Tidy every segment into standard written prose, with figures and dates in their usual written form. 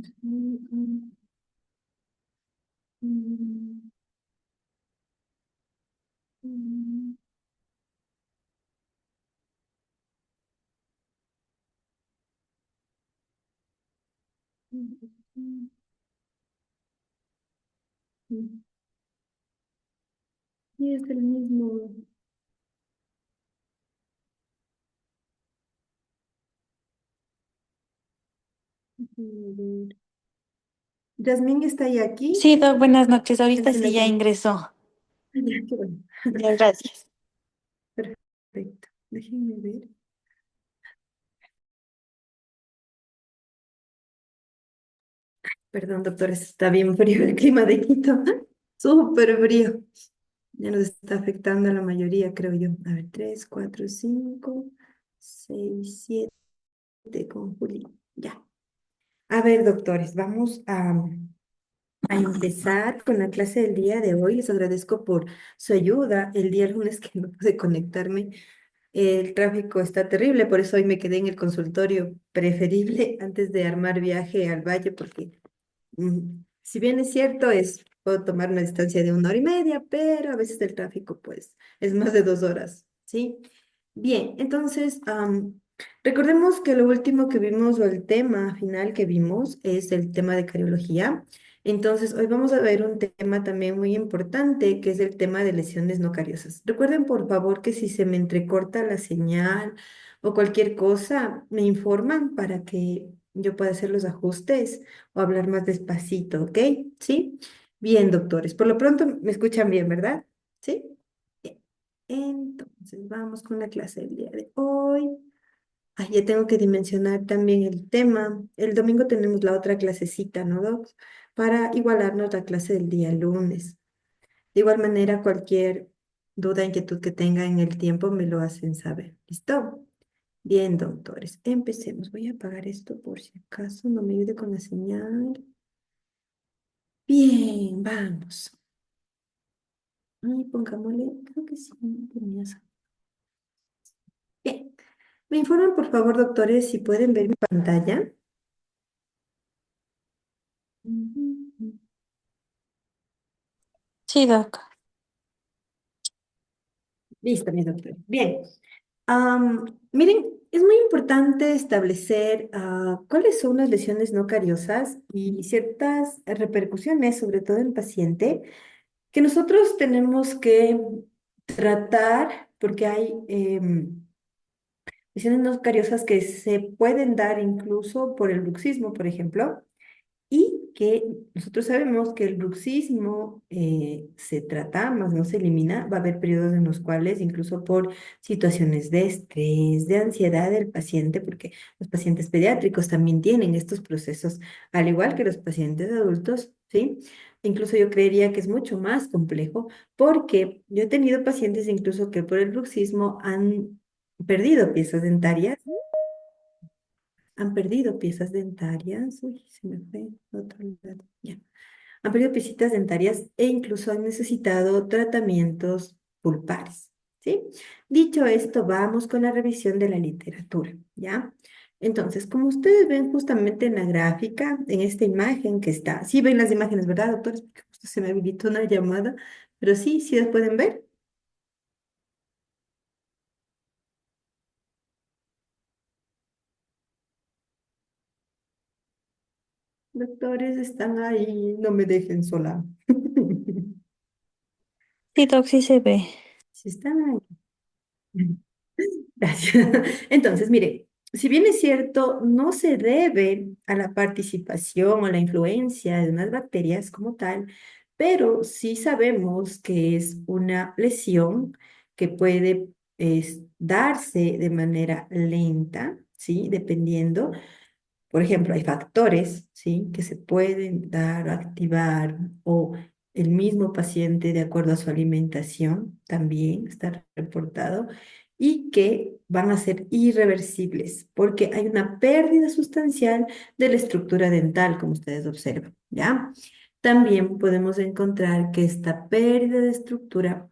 Mm, mm, mm, mm, mm, mm, mm. Y es el mismo. Déjame ver. Yasmín está ahí aquí. Sí, Doc, buenas noches. Ahorita Enciende sí ya aquí. ingresó. Ya, qué bueno. Ya, gracias. Perfecto. Déjenme ver. Perdón, doctor, está bien frío el clima de Quito. Súper frío. Ya nos está afectando a la mayoría, creo yo. A ver, 3, 4, 5, 6, 7 con Juli. Ya. A ver, doctores, vamos a empezar con la clase del día de hoy. Les agradezco por su ayuda. El día lunes que no pude conectarme, el tráfico está terrible, por eso hoy me quedé en el consultorio preferible antes de armar viaje al valle, porque si bien es cierto, puedo tomar una distancia de 1 hora y media, pero a veces el tráfico, pues, es más de 2 horas, ¿sí? Bien, entonces, recordemos que lo último que vimos, o el tema final que vimos, es el tema de cariología. Entonces, hoy vamos a ver un tema también muy importante, que es el tema de lesiones no cariosas. Recuerden, por favor, que si se me entrecorta la señal o cualquier cosa, me informan para que yo pueda hacer los ajustes o hablar más despacito, ¿ok? ¿Sí? Bien, doctores. Por lo pronto me escuchan bien, ¿verdad? ¿Sí? Bien. Entonces, vamos con la clase del día de hoy. Ay, ya tengo que dimensionar también el tema. El domingo tenemos la otra clasecita, ¿no, Doc? Para igualarnos la clase del día lunes. De igual manera, cualquier duda, inquietud que tenga en el tiempo me lo hacen saber. ¿Listo? Bien, doctores, empecemos. Voy a apagar esto por si acaso no me ayude con la señal. Bien, vamos. Ay, pongámosle, creo que sí, tenía esa. Bien, me informan por favor, doctores, si pueden ver mi pantalla. Ujú. Sí, Doc. Listo, mis doctores. Bien, miren, es muy importante establecer cuáles son las lesiones no cariosas y ciertas repercusiones, sobre todo en el paciente, que nosotros tenemos que tratar porque hay lesiones no cariosas que se pueden dar incluso por el bruxismo, por ejemplo, y que nosotros sabemos que el bruxismo se trata, más no se elimina. Va a haber periodos en los cuales, incluso por situaciones de estrés, de ansiedad del paciente, porque los pacientes pediátricos también tienen estos procesos, al igual que los pacientes adultos, ¿sí? Incluso yo creería que es mucho más complejo, porque yo he tenido pacientes incluso que por el bruxismo han perdido piezas dentarias, uy, se me fue a otro lado, ya. Han perdido piecitas dentarias e incluso han necesitado tratamientos pulpares, ¿sí? Dicho esto, vamos con la revisión de la literatura, ¿ya? Entonces, como ustedes ven justamente en la gráfica, en esta imagen que está, sí ven las imágenes, ¿verdad, doctores? Porque justo se me habilitó una llamada, pero sí, sí las pueden ver. Doctores, están ahí, no me dejen sola. Sí, Doc, sí se ve. Si están ahí. Gracias. Entonces, mire, si bien es cierto, no se debe a la participación o la influencia de unas bacterias como tal, pero sí sabemos que es una lesión que puede darse de manera lenta, ¿sí? Dependiendo. Por ejemplo, hay factores, ¿sí? Que se pueden dar o activar, o el mismo paciente, de acuerdo a su alimentación, también está reportado, y que van a ser irreversibles, porque hay una pérdida sustancial de la estructura dental, como ustedes observan, ¿ya? También podemos encontrar que esta pérdida de estructura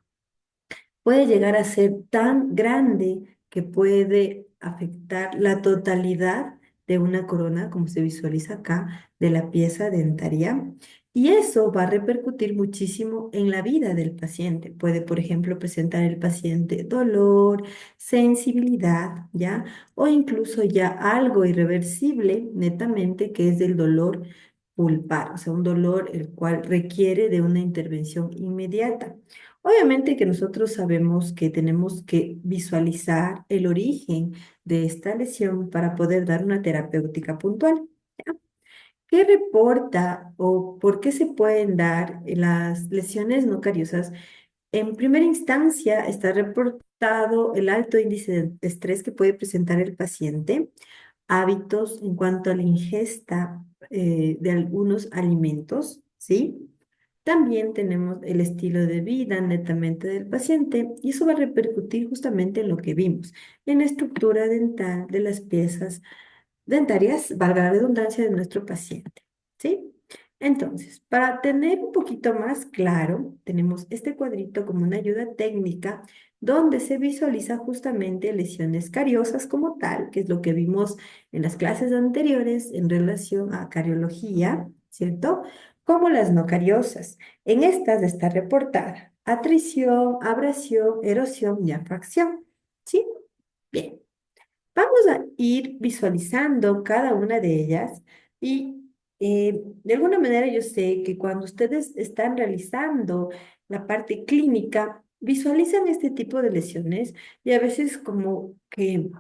puede llegar a ser tan grande que puede afectar la totalidad de una corona, como se visualiza acá, de la pieza dentaria. Y eso va a repercutir muchísimo en la vida del paciente. Puede, por ejemplo, presentar el paciente dolor, sensibilidad, ¿ya? O incluso ya algo irreversible, netamente, que es del dolor pulpar, o sea, un dolor el cual requiere de una intervención inmediata. Obviamente que nosotros sabemos que tenemos que visualizar el origen de esta lesión para poder dar una terapéutica puntual. ¿Ya? ¿Qué reporta o por qué se pueden dar las lesiones no cariosas? En primera instancia está reportado el alto índice de estrés que puede presentar el paciente, hábitos en cuanto a la ingesta de algunos alimentos, ¿sí? También tenemos el estilo de vida netamente del paciente y eso va a repercutir justamente en lo que vimos, en la estructura dental de las piezas dentarias, valga la redundancia, de nuestro paciente, ¿sí? Entonces, para tener un poquito más claro, tenemos este cuadrito como una ayuda técnica donde se visualiza justamente lesiones cariosas como tal, que es lo que vimos en las clases anteriores en relación a cariología, ¿cierto? Como las no cariosas. En estas está reportada atrición, abrasión, erosión y afracción, ¿sí? Bien. Vamos a ir visualizando cada una de ellas y de alguna manera yo sé que cuando ustedes están realizando la parte clínica, visualizan este tipo de lesiones y a veces como que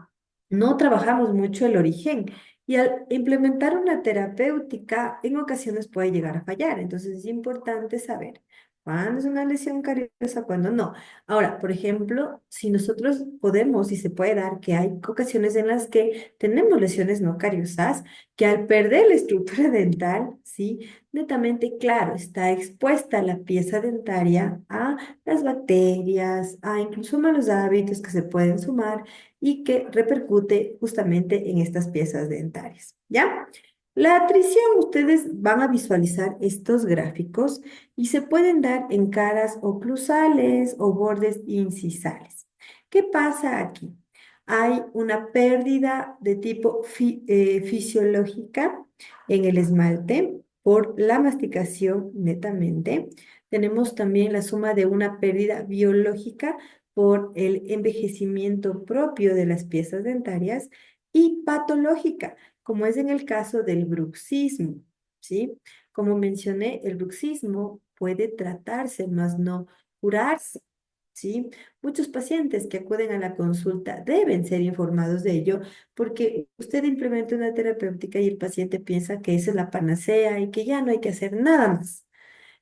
no trabajamos mucho el origen y al implementar una terapéutica en ocasiones puede llegar a fallar. Entonces es importante saber cuándo es una lesión cariosa, cuándo no. Ahora, por ejemplo, si nosotros podemos y se puede dar que hay ocasiones en las que tenemos lesiones no cariosas, que al perder la estructura dental, sí, netamente, claro, está expuesta la pieza dentaria a las bacterias, a incluso malos hábitos que se pueden sumar y que repercute justamente en estas piezas dentarias, ¿ya? La atrición, ustedes van a visualizar estos gráficos y se pueden dar en caras oclusales o bordes incisales. ¿Qué pasa aquí? Hay una pérdida de tipo fisiológica en el esmalte por la masticación netamente. Tenemos también la suma de una pérdida biológica por el envejecimiento propio de las piezas dentarias y patológica, como es en el caso del bruxismo, ¿sí? Como mencioné, el bruxismo puede tratarse, mas no curarse, ¿sí? Muchos pacientes que acuden a la consulta deben ser informados de ello porque usted implementa una terapéutica y el paciente piensa que esa es la panacea y que ya no hay que hacer nada más.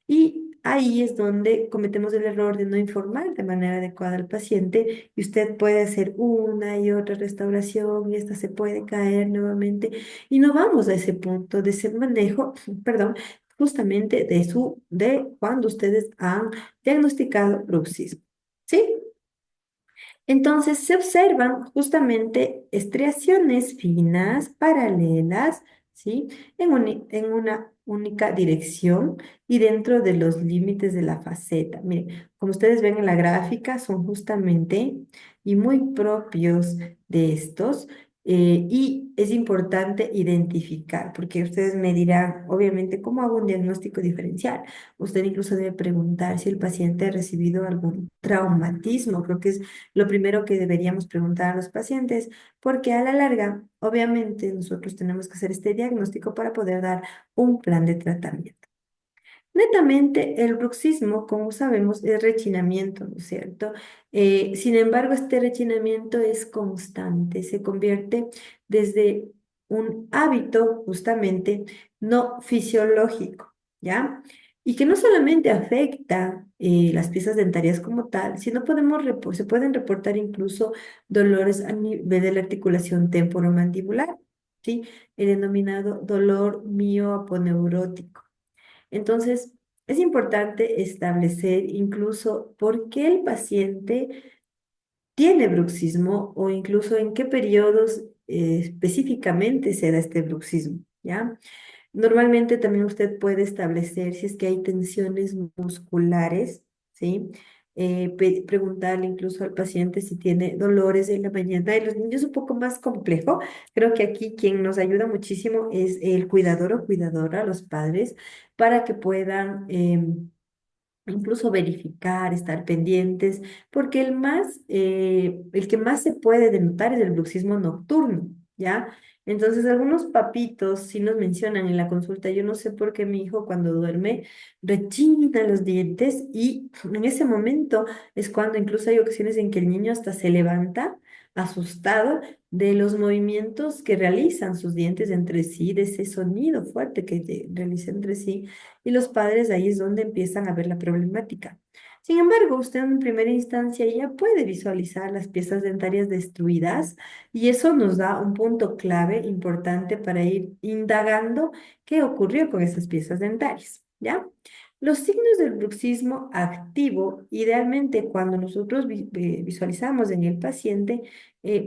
Y ahí es donde cometemos el error de no informar de manera adecuada al paciente y usted puede hacer una y otra restauración y esta se puede caer nuevamente y no vamos a ese punto de ese manejo, perdón, justamente de cuando ustedes han diagnosticado bruxismo. ¿Sí? Entonces se observan justamente estriaciones finas, paralelas, ¿sí? En una única dirección y dentro de los límites de la faceta. Miren, como ustedes ven en la gráfica, son justamente y muy propios de estos. Y es importante identificar, porque ustedes me dirán, obviamente, ¿cómo hago un diagnóstico diferencial? Usted incluso debe preguntar si el paciente ha recibido algún traumatismo. Creo que es lo primero que deberíamos preguntar a los pacientes, porque a la larga, obviamente, nosotros tenemos que hacer este diagnóstico para poder dar un plan de tratamiento. Netamente, el bruxismo, como sabemos, es rechinamiento, ¿no es cierto? Sin embargo, este rechinamiento es constante, se convierte desde un hábito justamente no fisiológico, ¿ya? Y que no solamente afecta las piezas dentarias como tal, sino se pueden reportar incluso dolores a nivel de la articulación temporomandibular, ¿sí? El denominado dolor mioaponeurótico. Entonces, es importante establecer incluso por qué el paciente tiene bruxismo o incluso en qué periodos específicamente se da este bruxismo, ¿ya? Normalmente también usted puede establecer si es que hay tensiones musculares, ¿sí? preguntarle incluso al paciente si tiene dolores en la mañana. Y los niños es un poco más complejo. Creo que aquí quien nos ayuda muchísimo es el cuidador o cuidadora, los padres, para que puedan incluso verificar, estar pendientes, porque el que más se puede denotar es el bruxismo nocturno, ¿ya? Entonces, algunos papitos sí nos mencionan en la consulta, yo no sé por qué mi hijo cuando duerme rechina los dientes y en ese momento es cuando incluso hay ocasiones en que el niño hasta se levanta asustado de los movimientos que realizan sus dientes entre sí, de ese sonido fuerte que realiza entre sí y los padres ahí es donde empiezan a ver la problemática. Sin embargo, usted en primera instancia ya puede visualizar las piezas dentarias destruidas y eso nos da un punto clave importante para ir indagando qué ocurrió con esas piezas dentarias, ¿ya? Los signos del bruxismo activo, idealmente cuando nosotros visualizamos en el paciente,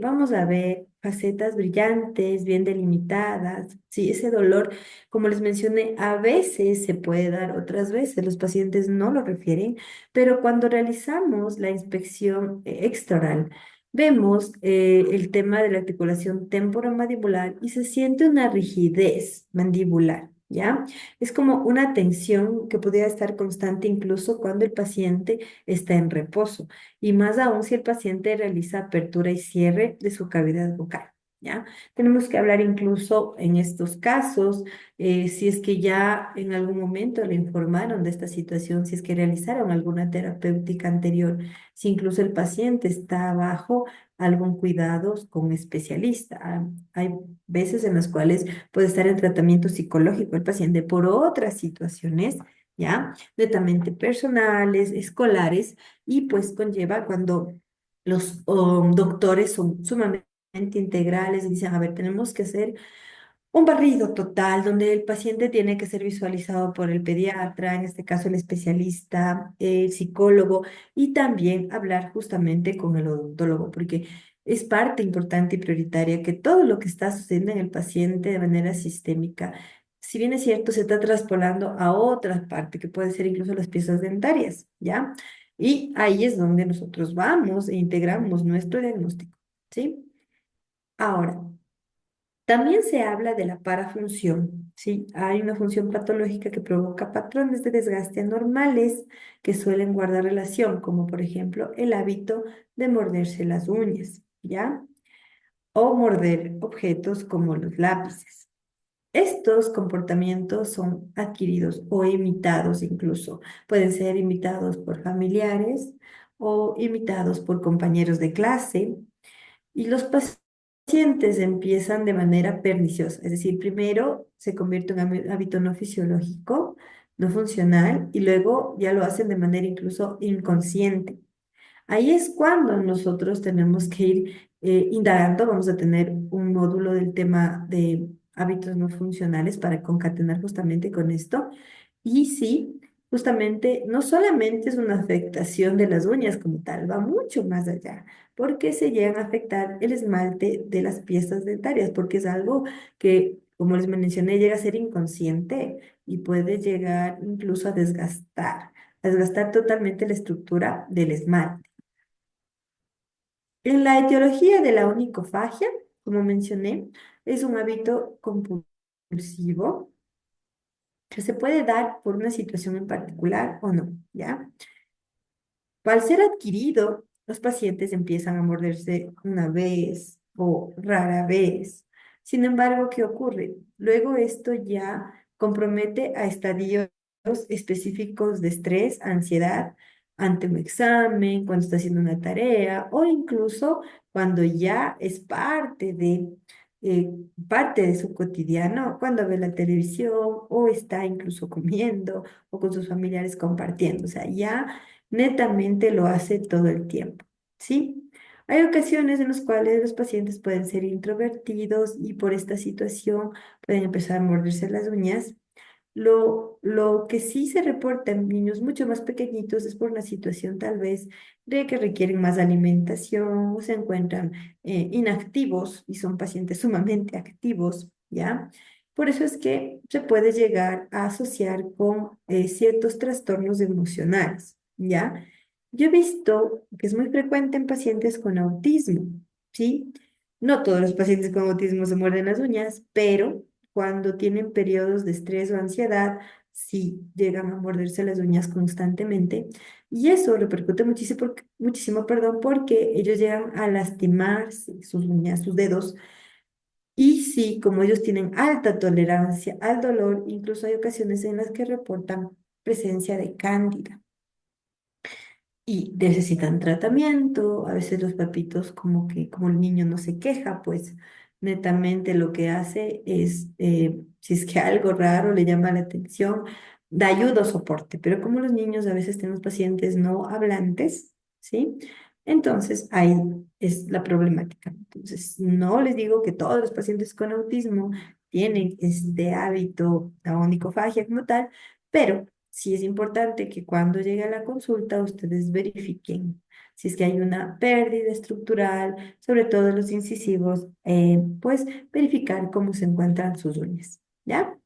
vamos a ver facetas brillantes, bien delimitadas, sí, ese dolor como les mencioné, a veces se puede dar, otras veces los pacientes no lo refieren, pero cuando realizamos la inspección extraoral, vemos el tema de la articulación temporomandibular y se siente una rigidez mandibular, ¿ya? Es como una tensión que podría estar constante incluso cuando el paciente está en reposo y más aún si el paciente realiza apertura y cierre de su cavidad bucal, ¿ya? Tenemos que hablar incluso en estos casos si es que ya en algún momento le informaron de esta situación, si es que realizaron alguna terapéutica anterior, si incluso el paciente está bajo algún cuidado con un especialista. Hay veces en las cuales puede estar en tratamiento psicológico el paciente por otras situaciones, ¿ya? Netamente personales, escolares, y pues conlleva cuando los doctores son sumamente integrales y dicen, a ver, tenemos que hacer un barrido total donde el paciente tiene que ser visualizado por el pediatra, en este caso el especialista, el psicólogo, y también hablar justamente con el odontólogo, porque es parte importante y prioritaria que todo lo que está sucediendo en el paciente de manera sistémica, si bien es cierto, se está traspolando a otra parte, que puede ser incluso las piezas dentarias, ¿ya? Y ahí es donde nosotros vamos e integramos nuestro diagnóstico, ¿sí? Ahora, también se habla de la parafunción, ¿sí? Hay una función patológica que provoca patrones de desgaste anormales que suelen guardar relación, como por ejemplo el hábito de morderse las uñas, ¿ya? O morder objetos como los lápices. Estos comportamientos son adquiridos o imitados incluso. Pueden ser imitados por familiares o imitados por compañeros de clase y los pacientes empiezan de manera perniciosa, es decir, primero se convierte en un hábito no fisiológico, no funcional, y luego ya lo hacen de manera incluso inconsciente. Ahí es cuando nosotros tenemos que ir indagando, vamos a tener un módulo del tema de hábitos no funcionales para concatenar justamente con esto. Y sí, justamente no solamente es una afectación de las uñas como tal, va mucho más allá, porque se llegan a afectar el esmalte de las piezas dentarias, porque es algo que, como les mencioné, llega a ser inconsciente y puede llegar incluso a desgastar totalmente la estructura del esmalte. En la etiología de la onicofagia, como mencioné, es un hábito compulsivo que se puede dar por una situación en particular o no, ¿ya? Al ser adquirido, los pacientes empiezan a morderse una vez o rara vez. Sin embargo, ¿qué ocurre? Luego esto ya compromete a estadios específicos de estrés, ansiedad, ante un examen, cuando está haciendo una tarea o incluso cuando ya es eh, parte de su cotidiano, cuando ve la televisión o está incluso comiendo o con sus familiares compartiendo. O sea, ya netamente lo hace todo el tiempo, ¿sí? Hay ocasiones en las cuales los pacientes pueden ser introvertidos y por esta situación pueden empezar a morderse las uñas. Lo que sí se reporta en niños mucho más pequeñitos es por una situación tal vez de que requieren más alimentación o se encuentran inactivos y son pacientes sumamente activos, ¿ya? Por eso es que se puede llegar a asociar con ciertos trastornos emocionales, ¿ya? Yo he visto que es muy frecuente en pacientes con autismo, ¿sí? No todos los pacientes con autismo se muerden las uñas, pero cuando tienen periodos de estrés o ansiedad, sí llegan a morderse las uñas constantemente. Y eso repercute muchísimo, muchísimo, perdón, porque ellos llegan a lastimar sus uñas, sus dedos. Y sí, como ellos tienen alta tolerancia al dolor, incluso hay ocasiones en las que reportan presencia de cándida y necesitan tratamiento. A veces los papitos como que, como el niño no se queja, pues netamente lo que hace es, si es que algo raro le llama la atención, da ayuda o soporte. Pero como los niños a veces tenemos pacientes no hablantes, ¿sí? Entonces ahí es la problemática. Entonces, no les digo que todos los pacientes con autismo tienen este hábito, la onicofagia como tal, pero sí es importante que cuando llegue a la consulta ustedes verifiquen si es que hay una pérdida estructural, sobre todo los incisivos, pues verificar cómo se encuentran sus uñas, ¿ya?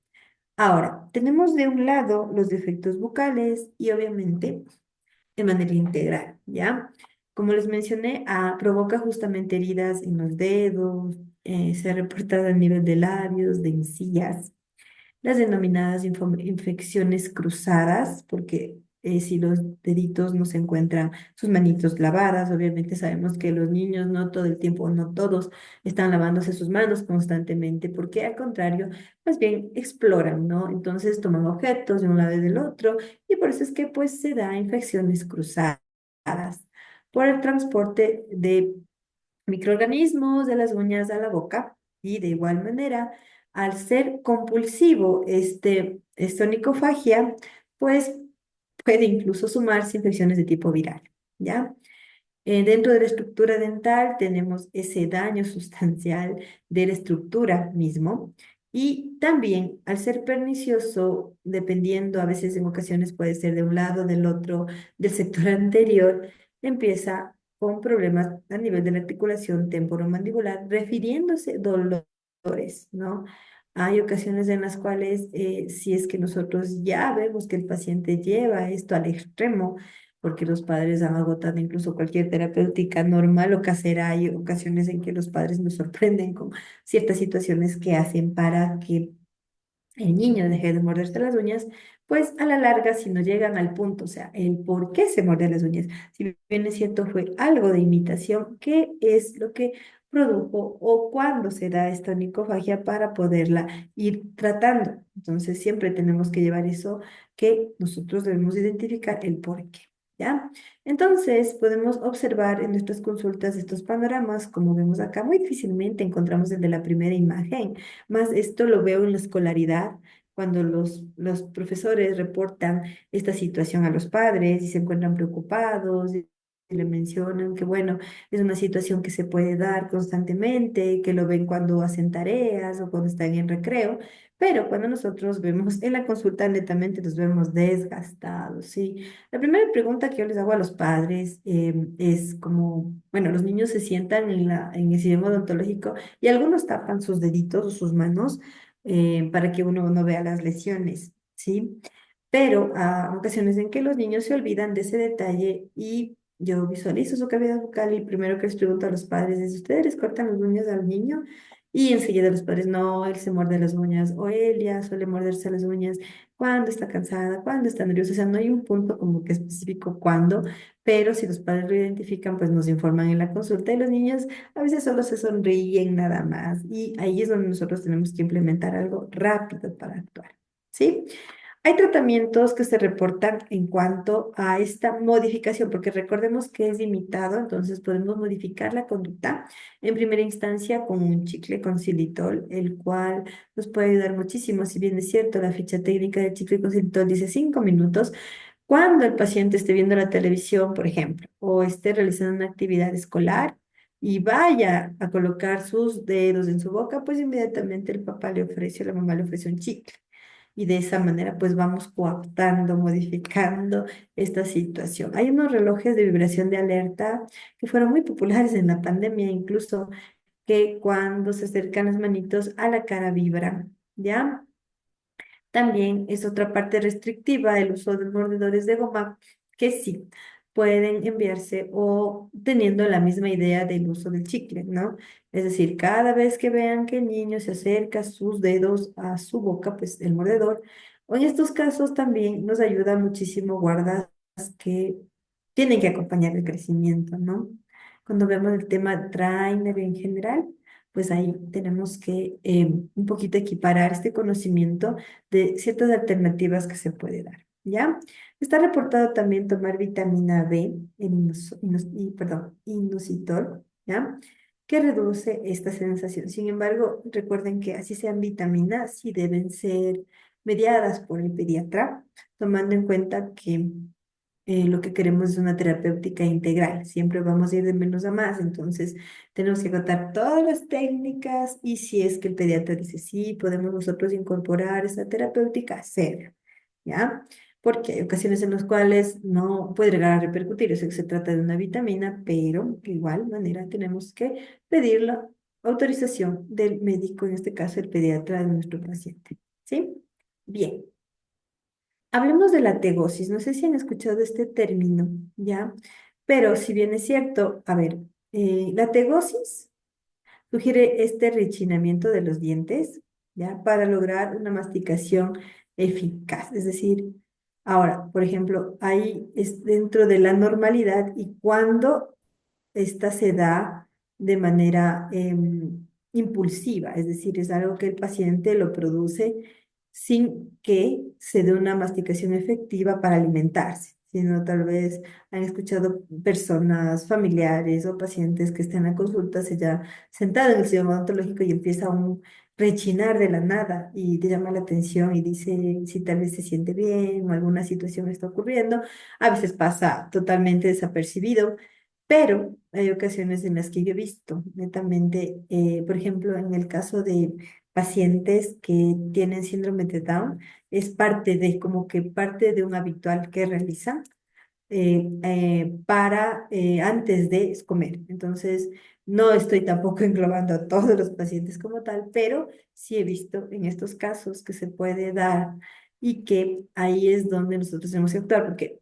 Ahora, tenemos de un lado los defectos bucales y obviamente de manera integral, ¿ya? Como les mencioné, provoca justamente heridas en los dedos, se ha reportado a nivel de labios, de encías, las denominadas infecciones cruzadas, porque si los deditos no se encuentran sus manitos lavadas, obviamente sabemos que los niños no todo el tiempo, no todos están lavándose sus manos constantemente, porque al contrario, más bien exploran, ¿no? Entonces toman objetos de un lado y del otro, y por eso es que pues se da infecciones cruzadas por el transporte de microorganismos de las uñas a la boca y de igual manera, al ser compulsivo esta onicofagia, pues puede incluso sumarse infecciones de tipo viral, ¿ya? Dentro de la estructura dental tenemos ese daño sustancial de la estructura mismo y también al ser pernicioso, dependiendo, a veces en ocasiones puede ser de un lado, del otro, del sector anterior, empieza con problemas a nivel de la articulación temporomandibular, refiriéndose dolores, ¿no? Hay ocasiones en las cuales, si es que nosotros ya vemos que el paciente lleva esto al extremo, porque los padres han agotado incluso cualquier terapéutica normal o casera. Hay ocasiones en que los padres nos sorprenden con ciertas situaciones que hacen para que el niño deje de morderse las uñas, pues a la larga, si no llegan al punto, o sea, el por qué se muerde las uñas, si bien es cierto fue algo de imitación, ¿qué es lo que produjo o cuándo se da esta onicofagia para poderla ir tratando? Entonces, siempre tenemos que llevar eso que nosotros debemos identificar el por qué. ¿Ya? Entonces, podemos observar en nuestras consultas estos panoramas, como vemos acá, muy difícilmente encontramos el de la primera imagen, más esto lo veo en la escolaridad, cuando los profesores reportan esta situación a los padres y se encuentran preocupados y le mencionan que, bueno, es una situación que se puede dar constantemente, que lo ven cuando hacen tareas o cuando están en recreo, pero cuando nosotros vemos en la consulta, netamente los vemos desgastados, ¿sí? La primera pregunta que yo les hago a los padres es como, bueno, los niños se sientan en el sistema odontológico y algunos tapan sus deditos o sus manos para que uno no vea las lesiones, ¿sí? Pero hay ocasiones en que los niños se olvidan de ese detalle y yo visualizo su cavidad bucal y primero que les pregunto a los padres es, ¿ustedes les cortan las uñas al niño? Y enseguida los padres, no, él se muerde las uñas o él ya suele morderse las uñas cuando está cansada, cuando está nerviosa, o sea, no hay un punto como que específico cuándo, pero si los padres lo identifican, pues nos informan en la consulta y los niños a veces solo se sonríen nada más y ahí es donde nosotros tenemos que implementar algo rápido para actuar, ¿sí? Hay tratamientos que se reportan en cuanto a esta modificación, porque recordemos que es limitado, entonces podemos modificar la conducta en primera instancia con un chicle con xilitol, el cual nos puede ayudar muchísimo. Si bien es cierto, la ficha técnica del chicle con xilitol dice 5 minutos, cuando el paciente esté viendo la televisión, por ejemplo, o esté realizando una actividad escolar y vaya a colocar sus dedos en su boca, pues inmediatamente el papá le ofrece, la mamá le ofrece un chicle. Y de esa manera, pues vamos coaptando, modificando esta situación. Hay unos relojes de vibración de alerta que fueron muy populares en la pandemia, incluso que cuando se acercan las manitos a la cara vibran, ¿ya? También es otra parte restrictiva el uso de mordedores de goma, que sí. pueden enviarse o teniendo la misma idea del uso del chicle, ¿no? Es decir, cada vez que vean que el niño se acerca sus dedos a su boca, pues el mordedor, o en estos casos también nos ayuda muchísimo guardas que tienen que acompañar el crecimiento, ¿no? Cuando vemos el tema trainer en general, pues ahí tenemos que un poquito equiparar este conocimiento de ciertas alternativas que se puede dar, ¿ya? Está reportado también tomar vitamina B, inositol, ¿ya? Que reduce esta sensación. Sin embargo, recuerden que así sean vitaminas, sí deben ser mediadas por el pediatra, tomando en cuenta que lo que queremos es una terapéutica integral. Siempre vamos a ir de menos a más, entonces tenemos que agotar todas las técnicas y si es que el pediatra dice sí, podemos nosotros incorporar esa terapéutica, hacerlo, ¿ya? Porque hay ocasiones en las cuales no puede llegar a repercutir, yo sé que se trata de una vitamina, pero de igual manera tenemos que pedir la autorización del médico, en este caso el pediatra de nuestro paciente, ¿sí? Bien. Hablemos de la tegosis. No sé si han escuchado este término, ¿ya? Pero si bien es cierto, a ver, la tegosis sugiere este rechinamiento de los dientes, ¿ya? Para lograr una masticación eficaz. Es decir, ahora, por ejemplo, ahí es dentro de la normalidad y cuando esta se da de manera impulsiva, es decir, es algo que el paciente lo produce sin que se dé una masticación efectiva para alimentarse, sino tal vez han escuchado personas, familiares o pacientes que estén en la consulta, se ya sentado en el sillón odontológico y empieza un rechinar de la nada y te llama la atención y dice si tal vez se siente bien o alguna situación está ocurriendo. A veces pasa totalmente desapercibido, pero hay ocasiones en las que yo he visto netamente, por ejemplo, en el caso de pacientes que tienen síndrome de Down, es parte de, como que parte de un habitual que realizan para antes de comer. Entonces, no estoy tampoco englobando a todos los pacientes como tal, pero sí he visto en estos casos que se puede dar y que ahí es donde nosotros tenemos que actuar, porque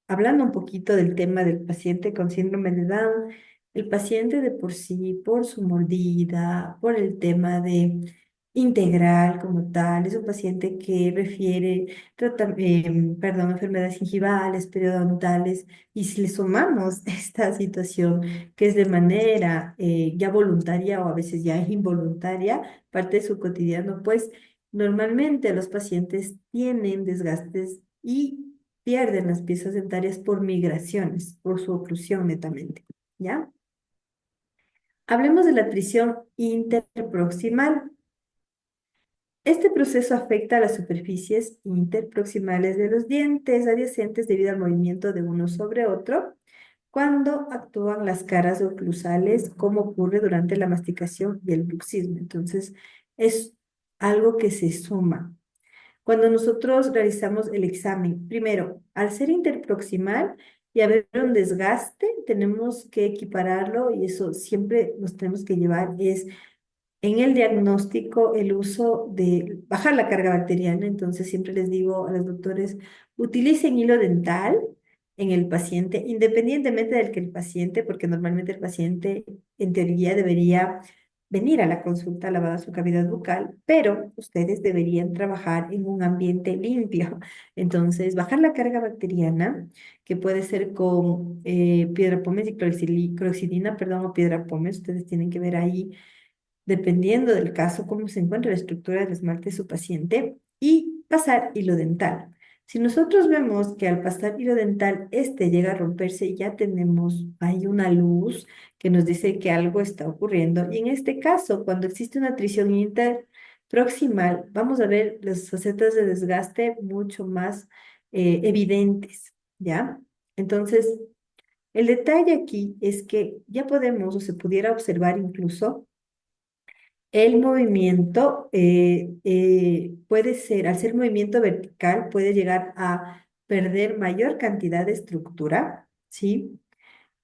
hablando un poquito del tema del paciente con síndrome de Down, el paciente de por sí, por su mordida, por el tema de integral como tal, es un paciente que refiere perdón, enfermedades gingivales, periodontales, y si le sumamos esta situación que es de manera ya voluntaria o a veces ya involuntaria, parte de su cotidiano, pues normalmente los pacientes tienen desgastes y pierden las piezas dentarias por migraciones, por su oclusión netamente, ¿ya? Hablemos de la trisión interproximal. Este proceso afecta a las superficies interproximales de los dientes adyacentes debido al movimiento de uno sobre otro cuando actúan las caras oclusales, como ocurre durante la masticación y el bruxismo. Entonces, es algo que se suma. Cuando nosotros realizamos el examen, primero, al ser interproximal y haber un desgaste, tenemos que equipararlo y eso siempre nos tenemos que llevar es en el diagnóstico el uso de bajar la carga bacteriana. Entonces siempre les digo a los doctores, utilicen hilo dental en el paciente, independientemente del que el paciente, porque normalmente el paciente en teoría debería venir a la consulta lavada su cavidad bucal, pero ustedes deberían trabajar en un ambiente limpio. Entonces, bajar la carga bacteriana, que puede ser con piedra pómez y cloxidina, perdón, o piedra pómez, ustedes tienen que ver ahí dependiendo del caso, cómo se encuentra la estructura del esmalte de su paciente, y pasar hilo dental. Si nosotros vemos que al pasar hilo dental este llega a romperse, ya tenemos ahí una luz que nos dice que algo está ocurriendo. Y en este caso, cuando existe una trisión interproximal, vamos a ver las facetas de desgaste mucho más evidentes, ¿ya? Entonces, el detalle aquí es que ya podemos o se pudiera observar incluso el movimiento puede ser, al ser movimiento vertical, puede llegar a perder mayor cantidad de estructura, ¿sí?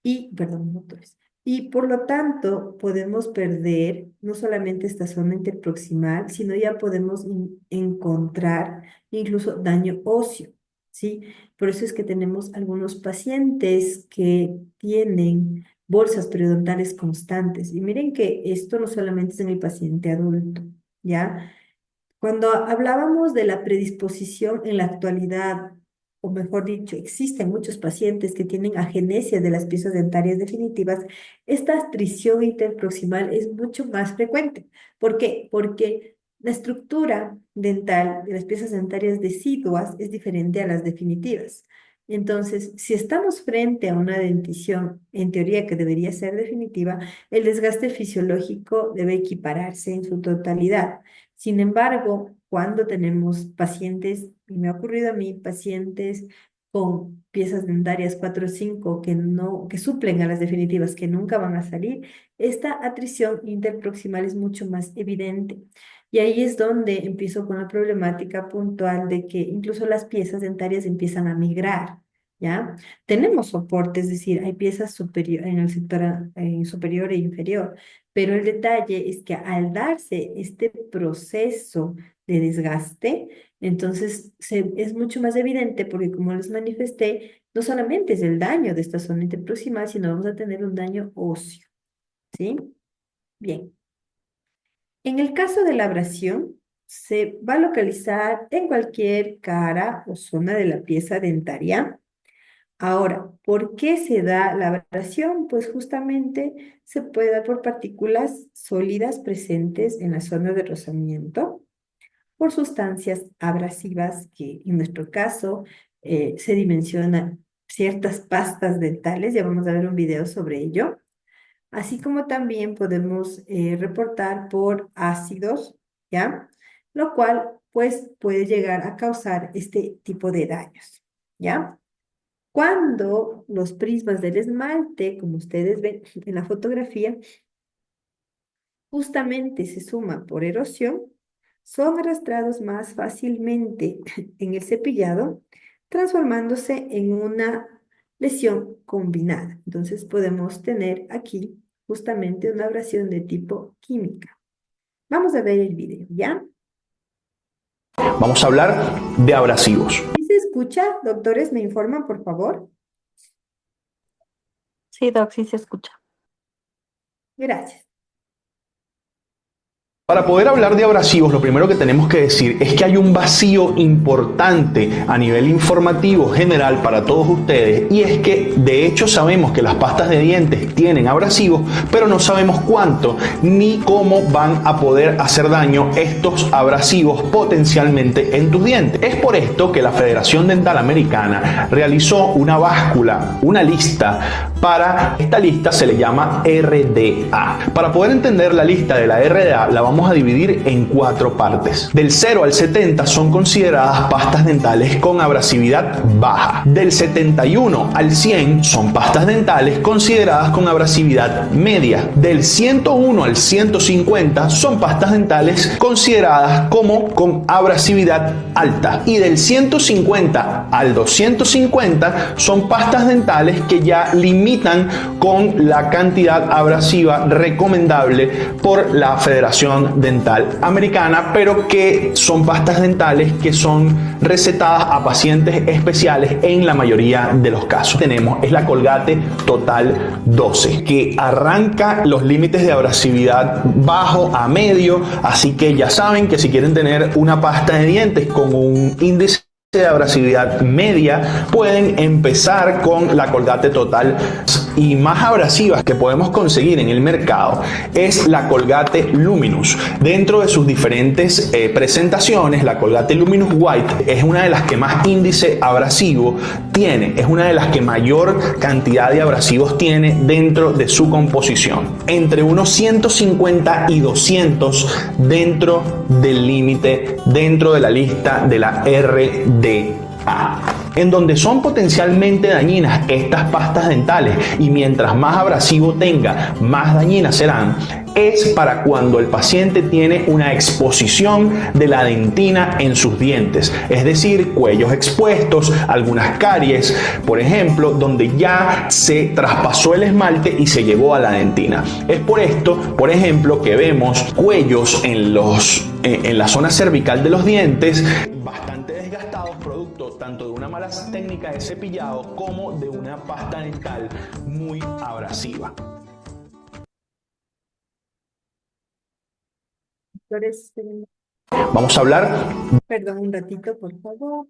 Y, perdón, motores. Y por lo tanto, podemos perder no solamente esta zona interproximal, sino ya podemos encontrar incluso daño óseo. ¿sí? Por eso es que tenemos algunos pacientes que tienen bolsas periodontales constantes. Y miren que esto no solamente es en el paciente adulto, ¿ya? Cuando hablábamos de la predisposición en la actualidad, o mejor dicho, existen muchos pacientes que tienen agenesia de las piezas dentarias definitivas, esta astrición interproximal es mucho más frecuente. ¿Por qué? Porque la estructura dental de las piezas dentarias deciduas es diferente a las definitivas. Entonces, si estamos frente a una dentición, en teoría que debería ser definitiva, el desgaste fisiológico debe equipararse en su totalidad. Sin embargo, cuando tenemos pacientes, y me ha ocurrido a mí, pacientes con piezas dentarias 4 o 5 que no, que suplen a las definitivas, que nunca van a salir, esta atrición interproximal es mucho más evidente. Y ahí es donde empiezo con la problemática puntual de que incluso las piezas dentarias empiezan a migrar, ¿ya? Tenemos soporte, es decir, hay piezas superior, en el sector superior e inferior, pero el detalle es que al darse este proceso de desgaste, entonces es mucho más evidente porque como les manifesté, no solamente es el daño de esta zona interproximal, sino vamos a tener un daño óseo, ¿sí? Bien. En el caso de la abrasión, se va a localizar en cualquier cara o zona de la pieza dentaria. Ahora, ¿por qué se da la abrasión? Pues justamente se puede dar por partículas sólidas presentes en la zona de rozamiento, por sustancias abrasivas que en nuestro caso se dimensionan ciertas pastas dentales, ya vamos a ver un video sobre ello, así como también podemos reportar por ácidos, ¿ya? Lo cual pues puede llegar a causar este tipo de daños, ¿ya? Cuando los prismas del esmalte, como ustedes ven en la fotografía, justamente se suman por erosión, son arrastrados más fácilmente en el cepillado, transformándose en una lesión combinada. Entonces podemos tener aquí justamente una abrasión de tipo química. Vamos a ver el video, ¿ya? Vamos a hablar de abrasivos. ¿Sí se escucha? Doctores, ¿me informan, por favor? Sí, Doc, sí se escucha. Gracias. Para poder hablar de abrasivos, lo primero que tenemos que decir es que hay un vacío importante a nivel informativo general para todos ustedes, y es que de hecho sabemos que las pastas de dientes tienen abrasivos, pero no sabemos cuánto ni cómo van a poder hacer daño estos abrasivos potencialmente en tus dientes. Es por esto que la Federación Dental Americana realizó una báscula, una lista. Para esta lista se le llama RDA. Para poder entender la lista de la RDA, la vamos a dividir en 4 partes. Del 0 al 70 son consideradas pastas dentales con abrasividad baja. Del 71 al 100 son pastas dentales consideradas con abrasividad media. Del 101 al 150 son pastas dentales consideradas como con abrasividad alta. Y del 150 al 250 son pastas dentales que ya limitan con la cantidad abrasiva recomendable por la Federación Dental Americana, pero que son pastas dentales que son recetadas a pacientes especiales en la mayoría de los casos. Tenemos es la Colgate Total 12, que arranca los límites de abrasividad bajo a medio, así que ya saben que si quieren tener una pasta de dientes con un índice de abrasividad media, pueden empezar con la Colgate Total. Y más abrasivas que podemos conseguir en el mercado es la Colgate Luminous. Dentro de sus diferentes presentaciones, la Colgate Luminous White es una de las que más índice abrasivo tiene, es una de las que mayor cantidad de abrasivos tiene dentro de su composición, entre unos 150 y 200 dentro del límite, dentro de la lista de la RDA. En donde son potencialmente dañinas estas pastas dentales, y mientras más abrasivo tenga, más dañinas serán, es para cuando el paciente tiene una exposición de la dentina en sus dientes, es decir, cuellos expuestos, algunas caries, por ejemplo, donde ya se traspasó el esmalte y se llevó a la dentina. Es por esto, por ejemplo, que vemos cuellos en la zona cervical de los dientes bastante desgastados producto tanto de una mala técnica de cepillado como de una pasta dental muy abrasiva. Doctores, Vamos a hablar. perdón, un ratito, por favor.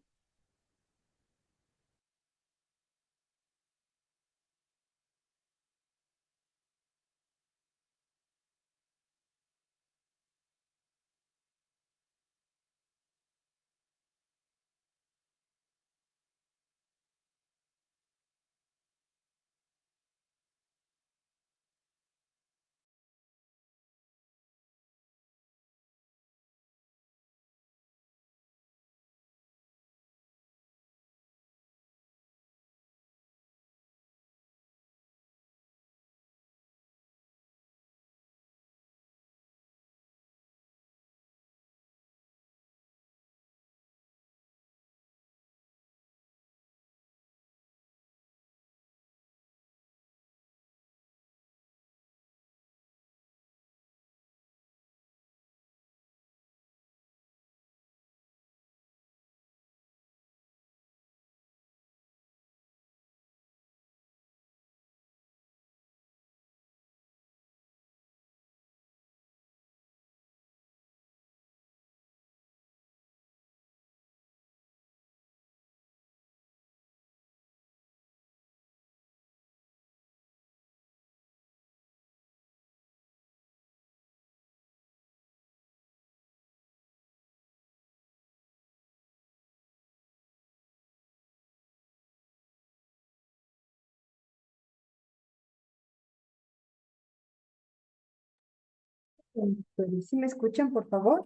Doctores, ¿sí me escuchan, por favor?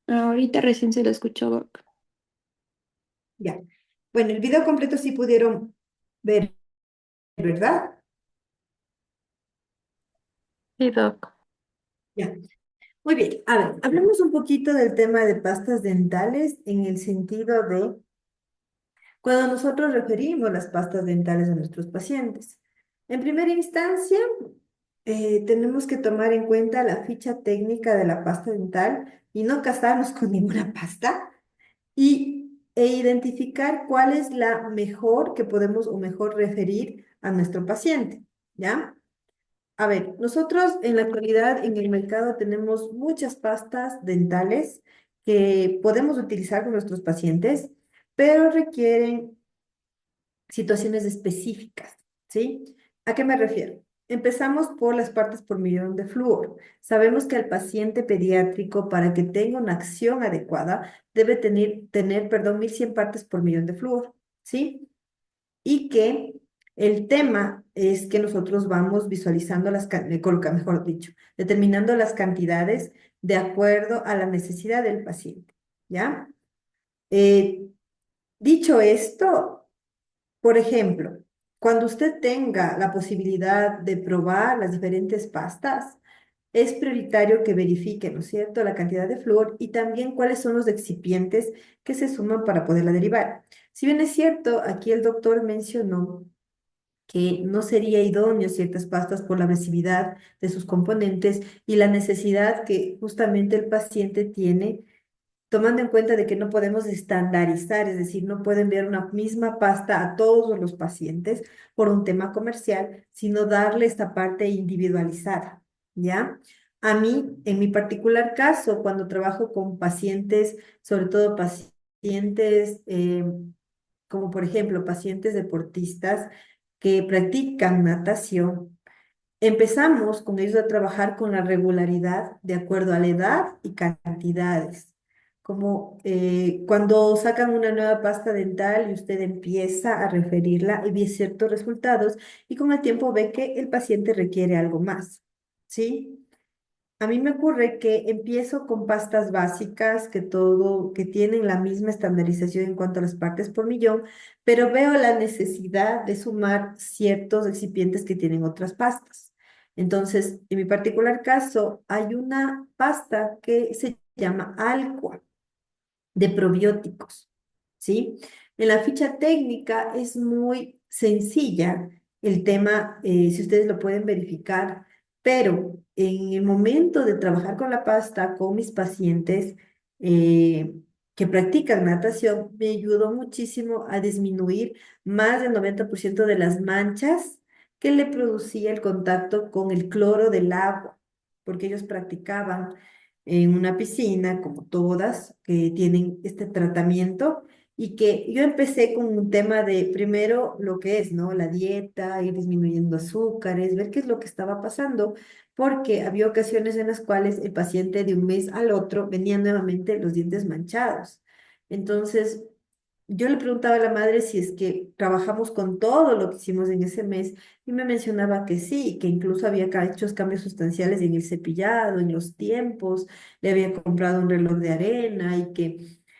Ahorita recién se lo escuchó, Doc. Ya. Bueno, el video completo sí pudieron ver, ¿verdad? Sí, Doc. Ya. Muy bien. A ver, hablemos un poquito del tema de pastas dentales en el sentido de cuando nosotros referimos las pastas dentales a nuestros pacientes. En primera instancia, tenemos que tomar en cuenta la ficha técnica de la pasta dental y no casarnos con ninguna pasta e identificar cuál es la mejor que podemos o mejor referir a nuestro paciente, ¿ya? A ver, nosotros en la actualidad en el mercado tenemos muchas pastas dentales que podemos utilizar con nuestros pacientes, pero requieren situaciones específicas, ¿sí? ¿A qué me refiero? Empezamos por las partes por millón de flúor. Sabemos que el paciente pediátrico, para que tenga una acción adecuada, debe tener 1100 partes por millón de flúor, ¿sí? Y que el tema es que nosotros vamos visualizando mejor dicho, determinando las cantidades de acuerdo a la necesidad del paciente, ¿ya? Eh, Dicho esto, por ejemplo, cuando usted tenga la posibilidad de probar las diferentes pastas, es prioritario que verifique, ¿no es cierto?, la cantidad de flúor y también cuáles son los excipientes que se suman para poderla derivar. Si bien es cierto, aquí el doctor mencionó que no sería idóneo ciertas pastas por la agresividad de sus componentes y la necesidad que justamente el paciente tiene, tomando en cuenta de que no podemos estandarizar, es decir, no pueden enviar una misma pasta a todos los pacientes por un tema comercial, sino darle esta parte individualizada, ¿ya? A mí, en mi particular caso, cuando trabajo con pacientes, sobre todo pacientes como por ejemplo pacientes deportistas que practican natación, empezamos con ellos a trabajar con la regularidad de acuerdo a la edad y cantidades. Como cuando sacan una nueva pasta dental y usted empieza a referirla y ve ciertos resultados y con el tiempo ve que el paciente requiere algo más, ¿sí? A mí me ocurre que empiezo con pastas básicas que tienen la misma estandarización en cuanto a las partes por millón, pero veo la necesidad de sumar ciertos excipientes que tienen otras pastas. Entonces, en mi particular caso, hay una pasta que se llama Alqua de probióticos, ¿sí? En la ficha técnica es muy sencilla el tema, si ustedes lo pueden verificar. pero en el momento de trabajar con la pasta con mis pacientes eh, que practican natación, me ayudó muchísimo a disminuir más del 90% de las manchas que le producía el contacto con el cloro del agua, porque ellos practicaban en una piscina, como todas, que tienen este tratamiento. Y que yo empecé con un tema de primero lo que es, ¿no? La dieta, ir disminuyendo azúcares, ver qué es lo que estaba pasando, porque había ocasiones en las cuales el paciente de un mes al otro venía nuevamente los dientes manchados. Entonces, yo le preguntaba a la madre si es que trabajamos con todo lo que hicimos en ese mes y me mencionaba que sí, que incluso había hecho cambios sustanciales en el cepillado, en los tiempos, le había comprado un reloj de arena y que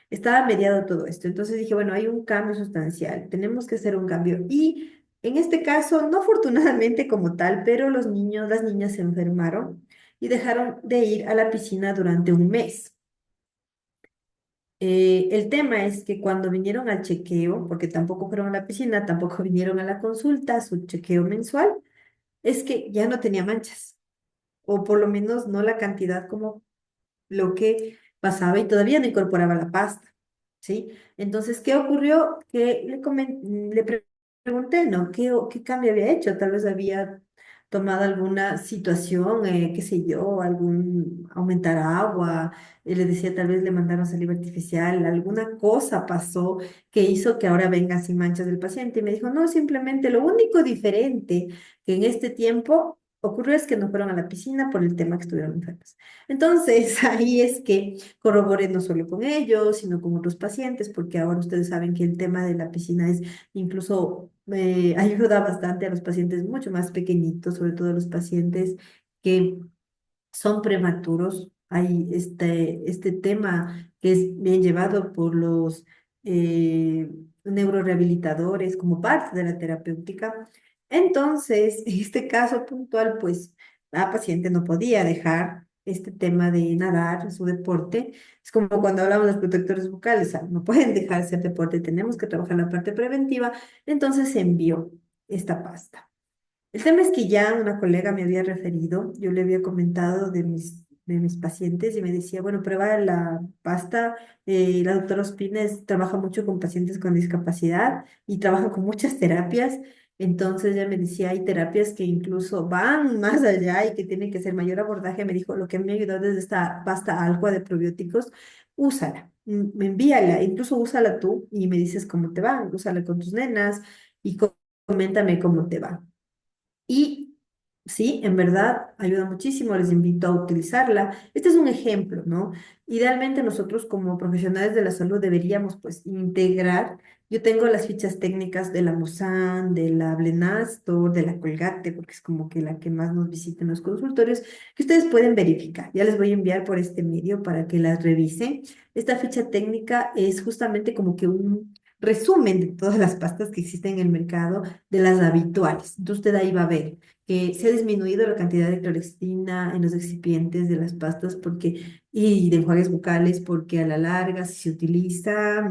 estaba mediado todo esto. Entonces dije, bueno, hay un cambio sustancial, tenemos que hacer un cambio. Y en este caso, no afortunadamente como tal, pero los niños, las niñas se enfermaron y dejaron de ir a la piscina durante un mes. El tema es que cuando vinieron al chequeo, porque tampoco fueron a la piscina, tampoco vinieron a la consulta, a su chequeo mensual, es que ya no tenía manchas, o por lo menos no la cantidad como lo que pasaba y todavía no incorporaba la pasta, ¿sí? Entonces, ¿qué ocurrió? Que pregunté, ¿no? ¿Qué cambio había hecho? Tal vez había tomado alguna situación, qué sé yo, algún aumentar agua, le decía tal vez le mandaron saliva artificial, alguna cosa pasó que hizo que ahora venga sin manchas del paciente. Y me dijo, no, simplemente lo único diferente que en este tiempo ocurrió es que no fueron a la piscina por el tema que estuvieron enfermos. Entonces, ahí es que corroboré no solo con ellos, sino con otros pacientes, porque ahora ustedes saben que el tema de la piscina es incluso ayuda bastante a los pacientes mucho más pequeñitos, sobre todo a los pacientes que son prematuros. Hay este tema que es bien llevado por los neurorehabilitadores como parte de la terapéutica. Entonces, en este caso puntual, pues la paciente no podía dejar este tema de nadar, su deporte. Es como cuando hablamos de los protectores bucales, o sea, no pueden dejar ese deporte, tenemos que trabajar la parte preventiva. Entonces se envió esta pasta. El tema es que ya una colega me había referido, yo le había comentado de mis pacientes y me decía, bueno, prueba la pasta. La doctora Ospines trabaja mucho con pacientes con discapacidad y trabaja con muchas terapias. Entonces ya me decía, hay terapias que incluso van más allá y que tienen que ser mayor abordaje. Me dijo, lo que me ayudó desde esta pasta algo de probióticos, úsala, me envíala, incluso úsala tú y me dices cómo te va, úsala con tus nenas y coméntame cómo te va. Y sí, en verdad ayuda muchísimo, les invito a utilizarla. Este es un ejemplo, ¿no? Idealmente nosotros como profesionales de la salud deberíamos pues integrar. Yo tengo las fichas técnicas de la Musan, de la Blenastor, de la Colgate, porque es como que la que más nos visita en los consultorios, que ustedes pueden verificar. Ya les voy a enviar por este medio para que las revisen. Esta ficha técnica es justamente como que un resumen de todas las pastas que existen en el mercado, de las habituales. Entonces usted ahí va a ver que se ha disminuido la cantidad de clorexidina en los excipientes de las pastas y de enjuagues bucales, porque a la larga, si se utiliza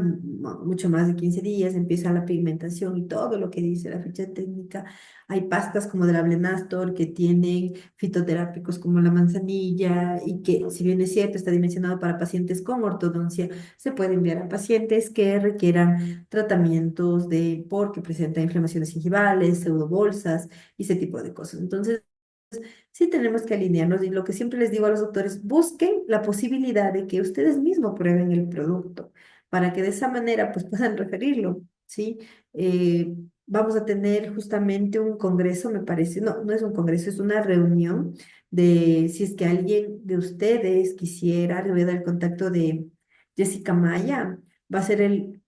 mucho más de 15 días, empieza la pigmentación y todo lo que dice la ficha técnica. Hay pastas como de la Blenastor que tienen fitoterápicos como la manzanilla y que, si bien es cierto, está dimensionado para pacientes con ortodoncia, se puede enviar a pacientes que requieran tratamientos porque presenta inflamaciones gingivales, pseudobolsas y ese tipo de cosas. Entonces, sí tenemos que alinearnos y lo que siempre les digo a los doctores, busquen la posibilidad de que ustedes mismos prueben el producto para que de esa manera pues puedan referirlo, ¿sí? Vamos a tener justamente un congreso, me parece, no, no es un congreso, es una reunión de si es que alguien de ustedes quisiera, le voy a dar el contacto de Jessica Maya, va a ser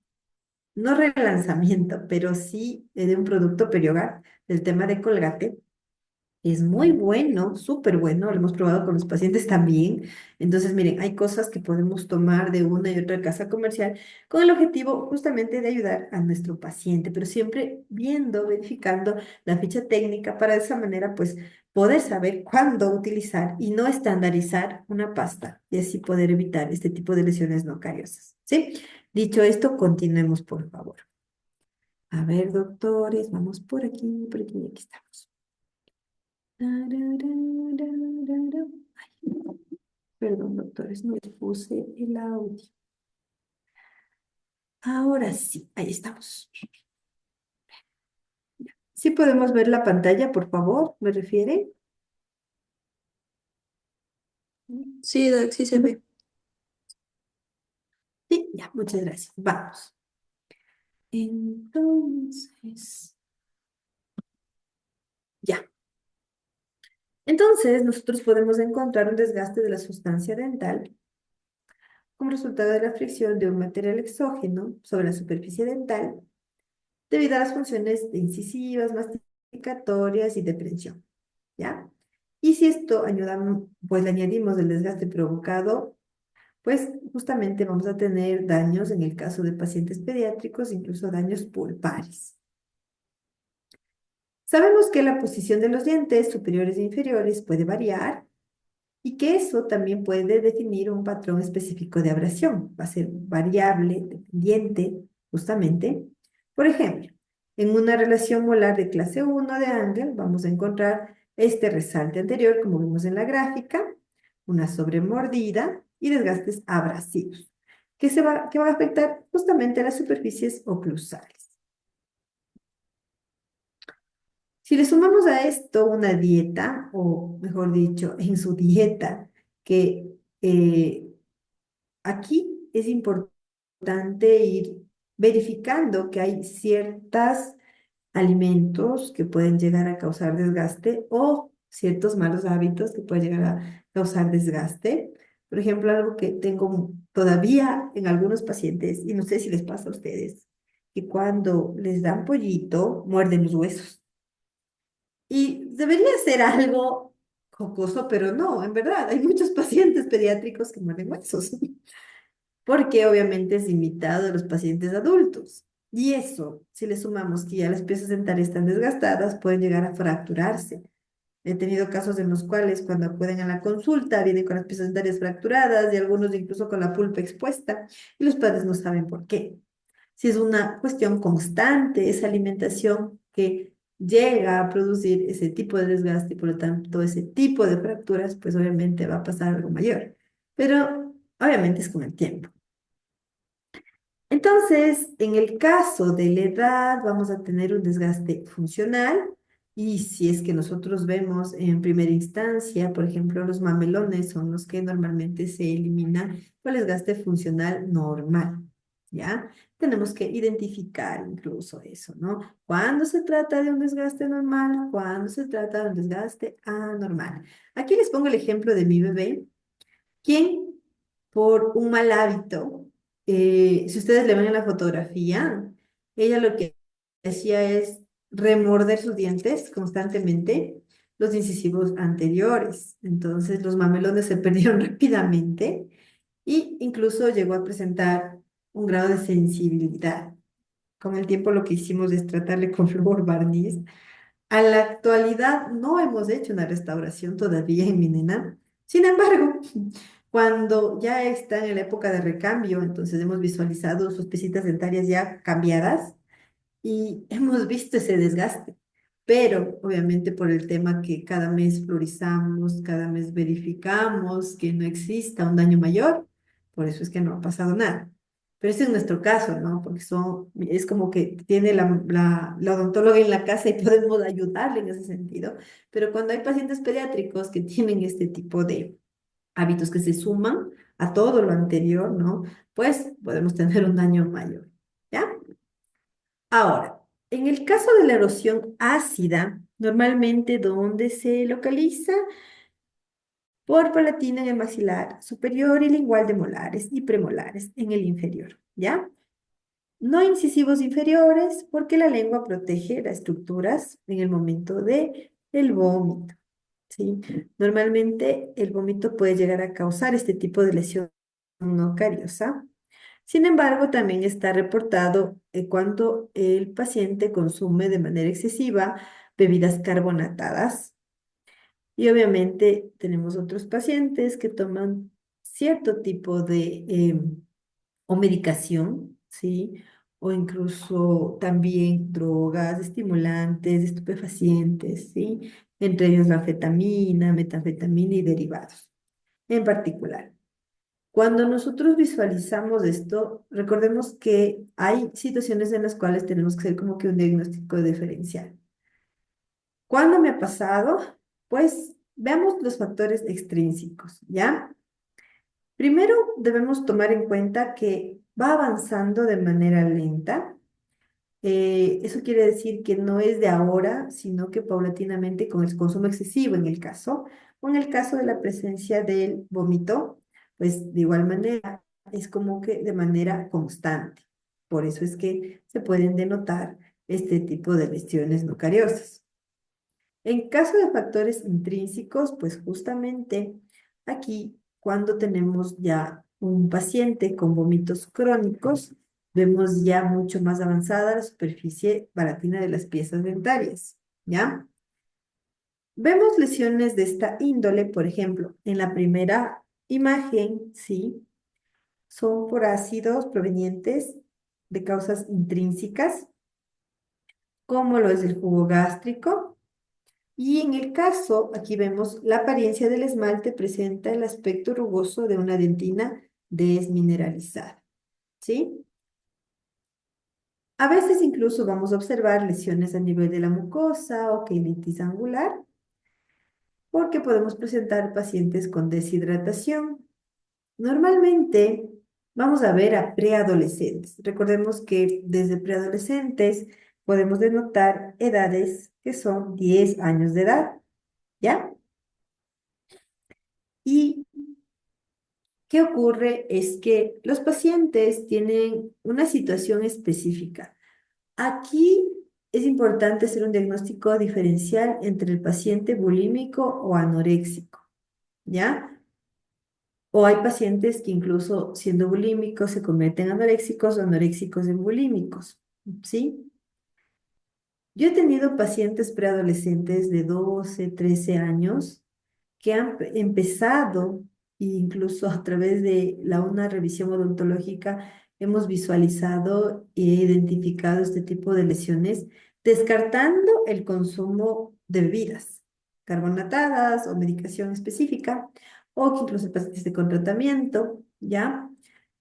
no relanzamiento, pero sí de un producto Periogar, del tema de Colgate. Es muy bueno, súper bueno, lo hemos probado con los pacientes también. Entonces, miren, hay cosas que podemos tomar de una y otra casa comercial con el objetivo justamente de ayudar a nuestro paciente, pero siempre viendo, verificando la ficha técnica para de esa manera, pues, poder saber cuándo utilizar y no estandarizar una pasta y así poder evitar este tipo de lesiones no cariosas. ¿Sí? Dicho esto, continuemos, por favor. A ver, doctores, vamos por aquí, y aquí estamos. Perdón, doctores, no les puse el audio. Ahora sí, ahí estamos. ¿Sí podemos ver la pantalla, por favor? ¿Me refiere? Sí, Doc, sí se ve. Sí, ya, muchas gracias. Vamos. Entonces, ya. Entonces, nosotros podemos encontrar un desgaste de la sustancia dental como resultado de la fricción de un material exógeno sobre la superficie dental debido a las funciones de incisivas, masticatorias y de prensión, ¿ya? Y si esto pues le añadimos el desgaste provocado, pues justamente vamos a tener daños en el caso de pacientes pediátricos, incluso daños pulpares. Sabemos que la posición de los dientes superiores e inferiores puede variar y que eso también puede definir un patrón específico de abrasión. Va a ser variable, dependiente, justamente. Por ejemplo, en una relación molar de clase 1 de Ángel, vamos a encontrar este resalte anterior, como vimos en la gráfica, una sobremordida y desgastes abrasivos, que van a afectar justamente a las superficies oclusales. Si le sumamos a esto una dieta, o mejor dicho, en su dieta, que aquí es importante ir verificando que hay ciertos alimentos que pueden llegar a causar desgaste o ciertos malos hábitos que pueden llegar a causar desgaste. Por ejemplo, algo que tengo todavía en algunos pacientes, y no sé si les pasa a ustedes, que cuando les dan pollito, muerden los huesos. Y debería ser algo jocoso, pero no, en verdad, hay muchos pacientes pediátricos que muerden huesos, porque obviamente es limitado a los pacientes adultos. Y eso, si le sumamos que ya las piezas dentarias están desgastadas, pueden llegar a fracturarse. He tenido casos en los cuales cuando acuden a la consulta vienen con las piezas dentarias fracturadas y algunos incluso con la pulpa expuesta y los padres no saben por qué. Si es una cuestión constante, esa alimentación que llega a producir ese tipo de desgaste y por lo tanto ese tipo de fracturas, pues obviamente va a pasar algo mayor. Pero obviamente es con el tiempo. Entonces, en el caso de la edad, vamos a tener un desgaste funcional y si es que nosotros vemos en primera instancia, por ejemplo, los mamelones son los que normalmente se eliminan por el desgaste funcional normal, ¿ya? Tenemos que identificar incluso eso, ¿no? Cuando se trata de un desgaste normal, cuando se trata de un desgaste anormal. Aquí les pongo el ejemplo de mi bebé, quien por un mal hábito, si ustedes le ven en la fotografía, ella lo que hacía es remorder sus dientes constantemente, los incisivos anteriores. Entonces los mamelones se perdieron rápidamente y incluso llegó a presentar un grado de sensibilidad. Con el tiempo lo que hicimos es tratarle con flúor barniz. A la actualidad no hemos hecho una restauración todavía en mi nena. Sin embargo, cuando ya está en la época de recambio, entonces hemos visualizado sus piecitas dentarias ya cambiadas y hemos visto ese desgaste. Pero obviamente por el tema que cada mes fluorizamos, cada mes verificamos que no exista un daño mayor, por eso es que no ha pasado nada. Pero ese es nuestro caso, ¿no? Porque es como que tiene la odontóloga en la casa y podemos ayudarle en ese sentido. Pero cuando hay pacientes pediátricos que tienen este tipo de hábitos que se suman a todo lo anterior, ¿no? Pues podemos tener un daño mayor, ¿ya? Ahora, en el caso de la erosión ácida, normalmente ¿dónde se localiza? Por palatina en el maxilar superior y lingual de molares y premolares en el inferior, ¿ya? No incisivos inferiores porque la lengua protege las estructuras en el momento de el vómito, ¿sí? Normalmente el vómito puede llegar a causar este tipo de lesión no cariosa. Sin embargo, también está reportado cuando el paciente consume de manera excesiva bebidas carbonatadas. Y obviamente tenemos otros pacientes que toman cierto tipo de o medicación, ¿sí? O incluso también drogas, estimulantes, estupefacientes, ¿sí? Entre ellos la anfetamina, metanfetamina y derivados. en particular. Cuando nosotros visualizamos esto, recordemos que hay situaciones en las cuales tenemos que hacer como que un diagnóstico diferencial. ¿Cuándo me ha pasado? Pues veamos los factores extrínsecos, ¿ya? Primero debemos tomar en cuenta que va avanzando de manera lenta. Eso quiere decir que no es de ahora, sino que paulatinamente con el consumo excesivo en el caso, o en el caso de la presencia del vómito, pues de igual manera es como que de manera constante. Por eso es que se pueden denotar este tipo de lesiones no cariosas. En caso de factores intrínsecos, pues justamente aquí, cuando tenemos ya un paciente con vómitos crónicos, vemos ya mucho más avanzada la superficie baratina de las piezas dentarias, ¿ya? Vemos lesiones de esta índole, por ejemplo, en la primera imagen, ¿sí? Son por ácidos provenientes de causas intrínsecas, como lo es el jugo gástrico. Y en el caso, aquí vemos, la apariencia del esmalte presenta el aspecto rugoso de una dentina desmineralizada, ¿sí? A veces incluso vamos a observar lesiones a nivel de la mucosa o quelitis angular, porque podemos presentar pacientes con deshidratación. Normalmente vamos a ver a preadolescentes. Recordemos que desde preadolescentes podemos denotar edades que son 10 años de edad, ¿ya? Y ¿qué ocurre? Es que los pacientes tienen una situación específica. Aquí es importante hacer un diagnóstico diferencial entre el paciente bulímico o anoréxico, ¿ya? O hay pacientes que incluso siendo bulímicos se convierten en anoréxicos o anoréxicos en bulímicos, ¿sí? Yo he tenido pacientes preadolescentes de 12, 13 años que han empezado, e incluso a través de una revisión odontológica, hemos visualizado e identificado este tipo de lesiones, descartando el consumo de bebidas carbonatadas o medicación específica, o que incluso el paciente esté con tratamiento, ¿ya?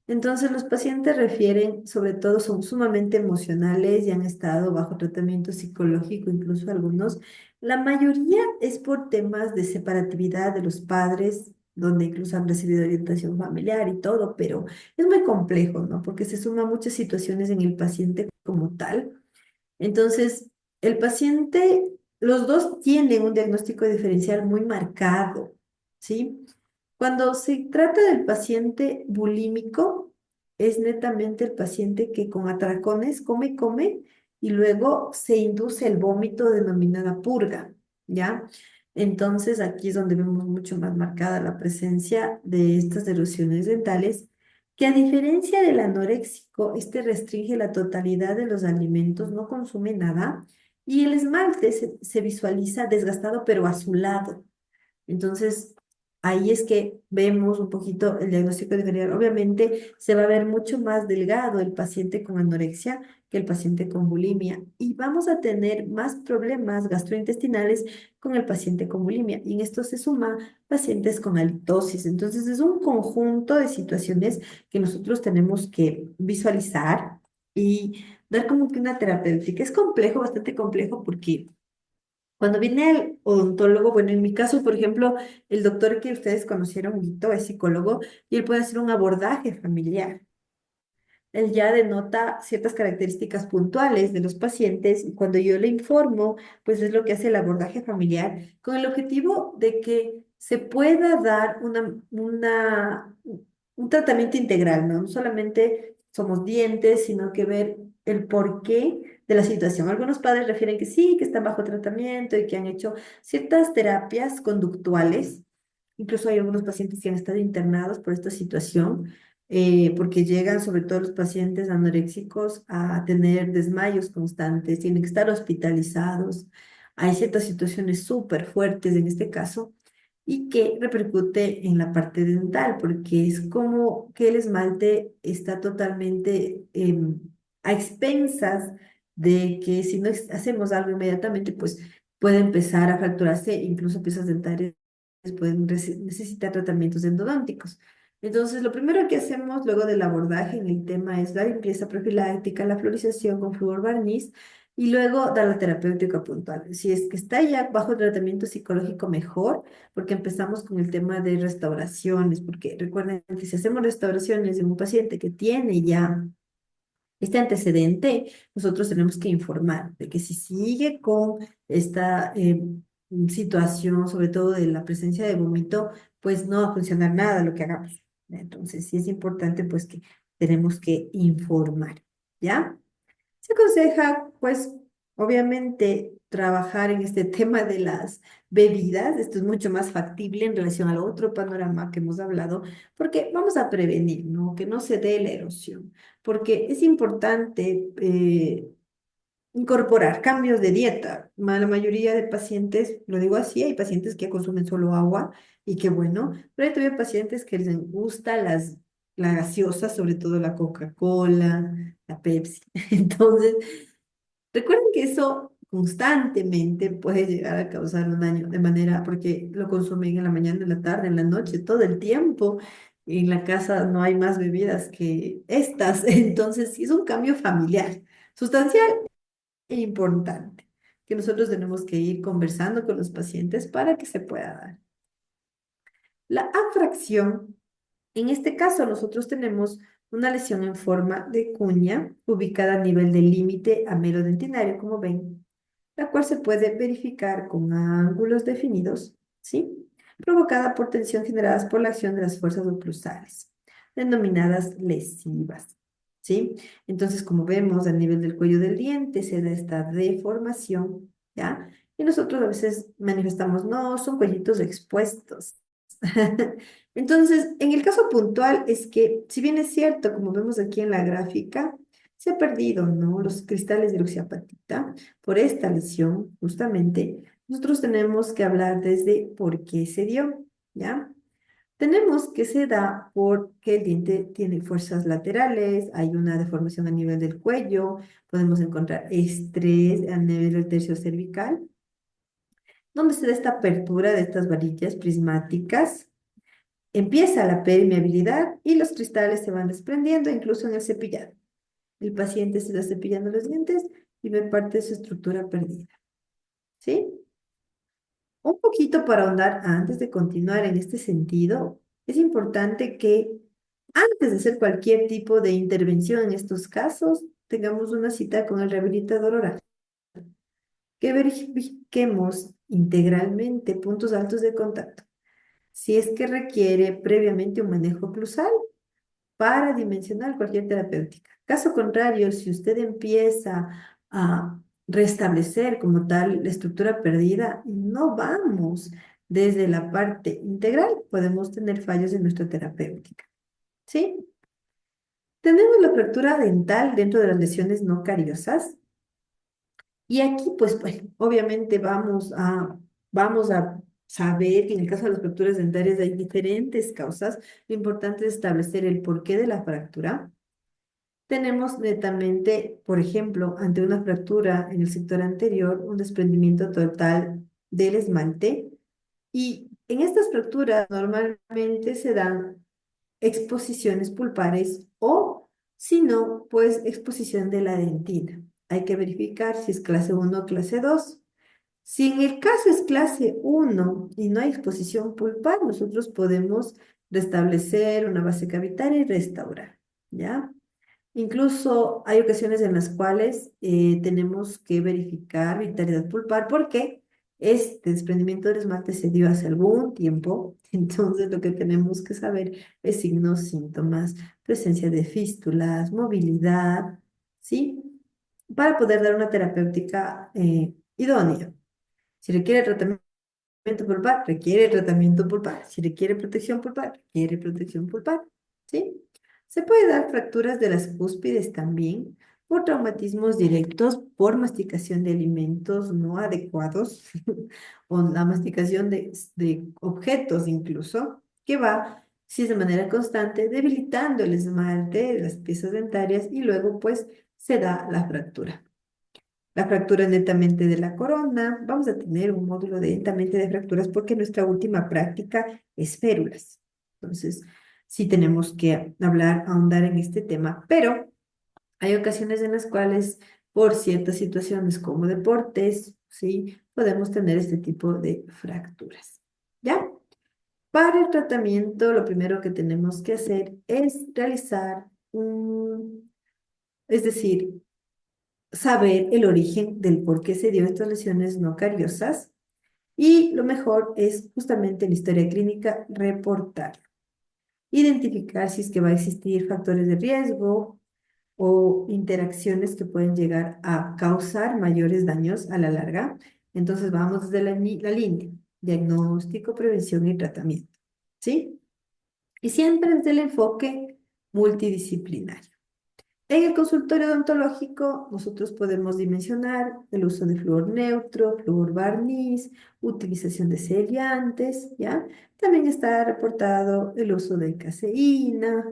Entonces los pacientes refieren, sobre todo son sumamente emocionales y han estado bajo tratamiento psicológico, incluso algunos. La mayoría es por temas de separatividad de los padres, donde incluso han recibido orientación familiar y todo, pero es muy complejo, ¿no? Porque se suman muchas situaciones en el paciente como tal. Entonces, el paciente, los dos tienen un diagnóstico diferencial muy marcado, ¿sí? Cuando se trata del paciente bulímico, es netamente el paciente que con atracones come y come y luego se induce el vómito denominada purga, ¿ya? Entonces aquí es donde vemos mucho más marcada la presencia de estas erosiones dentales, que a diferencia del anoréxico, este restringe la totalidad de los alimentos, no consume nada y el esmalte se visualiza desgastado pero azulado. Entonces, ahí es que vemos un poquito el diagnóstico diferencial. Obviamente, se va a ver mucho más delgado el paciente con anorexia que el paciente con bulimia. Y vamos a tener más problemas gastrointestinales con el paciente con bulimia. Y en esto se suma pacientes con halitosis. Entonces, es un conjunto de situaciones que nosotros tenemos que visualizar y dar como que una terapéutica. Es complejo, bastante complejo, porque cuando viene el odontólogo, bueno, en mi caso, por ejemplo, el doctor que ustedes conocieron, Guito, es psicólogo y él puede hacer un abordaje familiar. Él ya denota ciertas características puntuales de los pacientes y cuando yo le informo, pues es lo que hace el abordaje familiar con el objetivo de que se pueda dar un tratamiento integral, ¿no? No solamente somos dientes, sino que ver el porqué de la situación. Algunos padres refieren que sí, que están bajo tratamiento y que han hecho ciertas terapias conductuales. Incluso hay algunos pacientes que han estado internados por esta situación, porque llegan sobre todo los pacientes anoréxicos a tener desmayos constantes, tienen que estar hospitalizados. Hay ciertas situaciones súper fuertes en este caso y que repercute en la parte dental, porque es como que el esmalte está totalmente a expensas de que si no hacemos algo inmediatamente, pues puede empezar a fracturarse incluso piezas dentarias pueden necesitar tratamientos endodónticos. Entonces, lo primero que hacemos luego del abordaje en el tema es la limpieza profiláctica, la fluorización con flúor barniz y luego dar la terapéutica puntual. Si es que está ya bajo tratamiento psicológico, mejor, porque empezamos con el tema de restauraciones, porque recuerden que si hacemos restauraciones en un paciente que tiene ya este antecedente, nosotros tenemos que informar de que si sigue con esta situación, sobre todo de la presencia de vómito, pues no va a funcionar nada lo que hagamos. Entonces, sí es importante pues que tenemos que informar, ¿ya? Se aconseja, pues, obviamente, trabajar en este tema de las bebidas. Esto es mucho más factible en relación al otro panorama que hemos hablado, porque vamos a prevenir, ¿no? Que no se dé la erosión, porque es importante incorporar cambios de dieta. La mayoría de pacientes, lo digo así, hay pacientes que consumen solo agua y qué bueno, pero hay todavía pacientes que les gusta la gaseosa, sobre todo la Coca-Cola, la Pepsi. Entonces, recuerden que eso constantemente puede llegar a causar un daño de manera, porque lo consumen en la mañana, en la tarde, en la noche, todo el tiempo. En la casa no hay más bebidas que estas. Entonces, sí es un cambio familiar sustancial e importante que nosotros tenemos que ir conversando con los pacientes para que se pueda dar. La afracción, en este caso nosotros tenemos una lesión en forma de cuña ubicada a nivel del límite amelodentinario, como ven, la cual se puede verificar con ángulos definidos, ¿sí? Provocada por tensión generadas por la acción de las fuerzas oclusales, denominadas lesivas, ¿sí? Entonces, como vemos, a nivel del cuello del diente se da esta deformación, ¿ya? Y nosotros a veces manifestamos, no, son cuellitos expuestos. Entonces, en el caso puntual es que, si bien es cierto, como vemos aquí en la gráfica, se ha perdido, ¿no? Los cristales de eruxiapatita por esta lesión, justamente, nosotros tenemos que hablar desde por qué se dio, ¿ya? Tenemos que se da porque el diente tiene fuerzas laterales, hay una deformación a nivel del cuello, podemos encontrar estrés a nivel del tercio cervical, donde se da esta apertura de estas varillas prismáticas, empieza la permeabilidad y los cristales se van desprendiendo incluso en el cepillado. El paciente se está cepillando los dientes y ve parte de su estructura perdida. ¿Sí? Un poquito para ahondar antes de continuar en este sentido, es importante que antes de hacer cualquier tipo de intervención en estos casos, tengamos una cita con el rehabilitador oral, que verifiquemos integralmente puntos altos de contacto. Si es que requiere previamente un manejo oclusal, para dimensionar cualquier terapéutica. Caso contrario, si usted empieza a restablecer como tal la estructura perdida, no vamos desde la parte integral, podemos tener fallos en nuestra terapéutica. ¿Sí? Tenemos la fractura dental dentro de las lesiones no cariosas. Y aquí, pues, obviamente vamos a saber que en el caso de las fracturas dentarias hay diferentes causas. Lo importante es establecer el porqué de la fractura. Tenemos netamente, por ejemplo, ante una fractura en el sector anterior, un desprendimiento total del esmalte. Y en estas fracturas normalmente se dan exposiciones pulpares o, si no, pues exposición de la dentina. Hay que verificar si es clase 1 o clase 2. Si en el caso es clase 1 y no hay exposición pulpar, nosotros podemos restablecer una base cavitaria y restaurar, ¿ya? Incluso hay ocasiones en las cuales tenemos que verificar vitalidad pulpar porque este desprendimiento del esmalte se dio hace algún tiempo. Entonces lo que tenemos que saber es signos, síntomas, presencia de fístulas, movilidad, ¿sí? Para poder dar una terapéutica idónea. Si requiere tratamiento pulpar, requiere tratamiento pulpar. Si requiere protección pulpar, requiere protección pulpar, ¿sí? Se puede dar fracturas de las cúspides también por traumatismos directos, por masticación de alimentos no adecuados o la masticación de objetos incluso, que va, si es de manera constante, debilitando el esmalte de las piezas dentarias y luego pues se da la fractura. la fractura netamente de la corona. Vamos a tener un módulo de netamente de fracturas porque nuestra última práctica es férulas. Entonces, sí tenemos que hablar, ahondar en este tema, pero hay ocasiones en las cuales, por ciertas situaciones como deportes, sí, podemos tener este tipo de fracturas. ¿Ya? Para el tratamiento, lo primero que tenemos que hacer es realizar es decir, saber el origen del por qué se dio estas lesiones no cariosas y lo mejor es justamente en la historia clínica reportar, identificar si es que va a existir factores de riesgo o interacciones que pueden llegar a causar mayores daños a la larga. Entonces vamos desde la línea, diagnóstico, prevención y tratamiento, ¿sí? Y siempre desde el enfoque multidisciplinario. En el consultorio odontológico, nosotros podemos dimensionar el uso de flúor neutro, flúor barniz, utilización de sellantes, ¿ya? También está reportado el uso de caseína,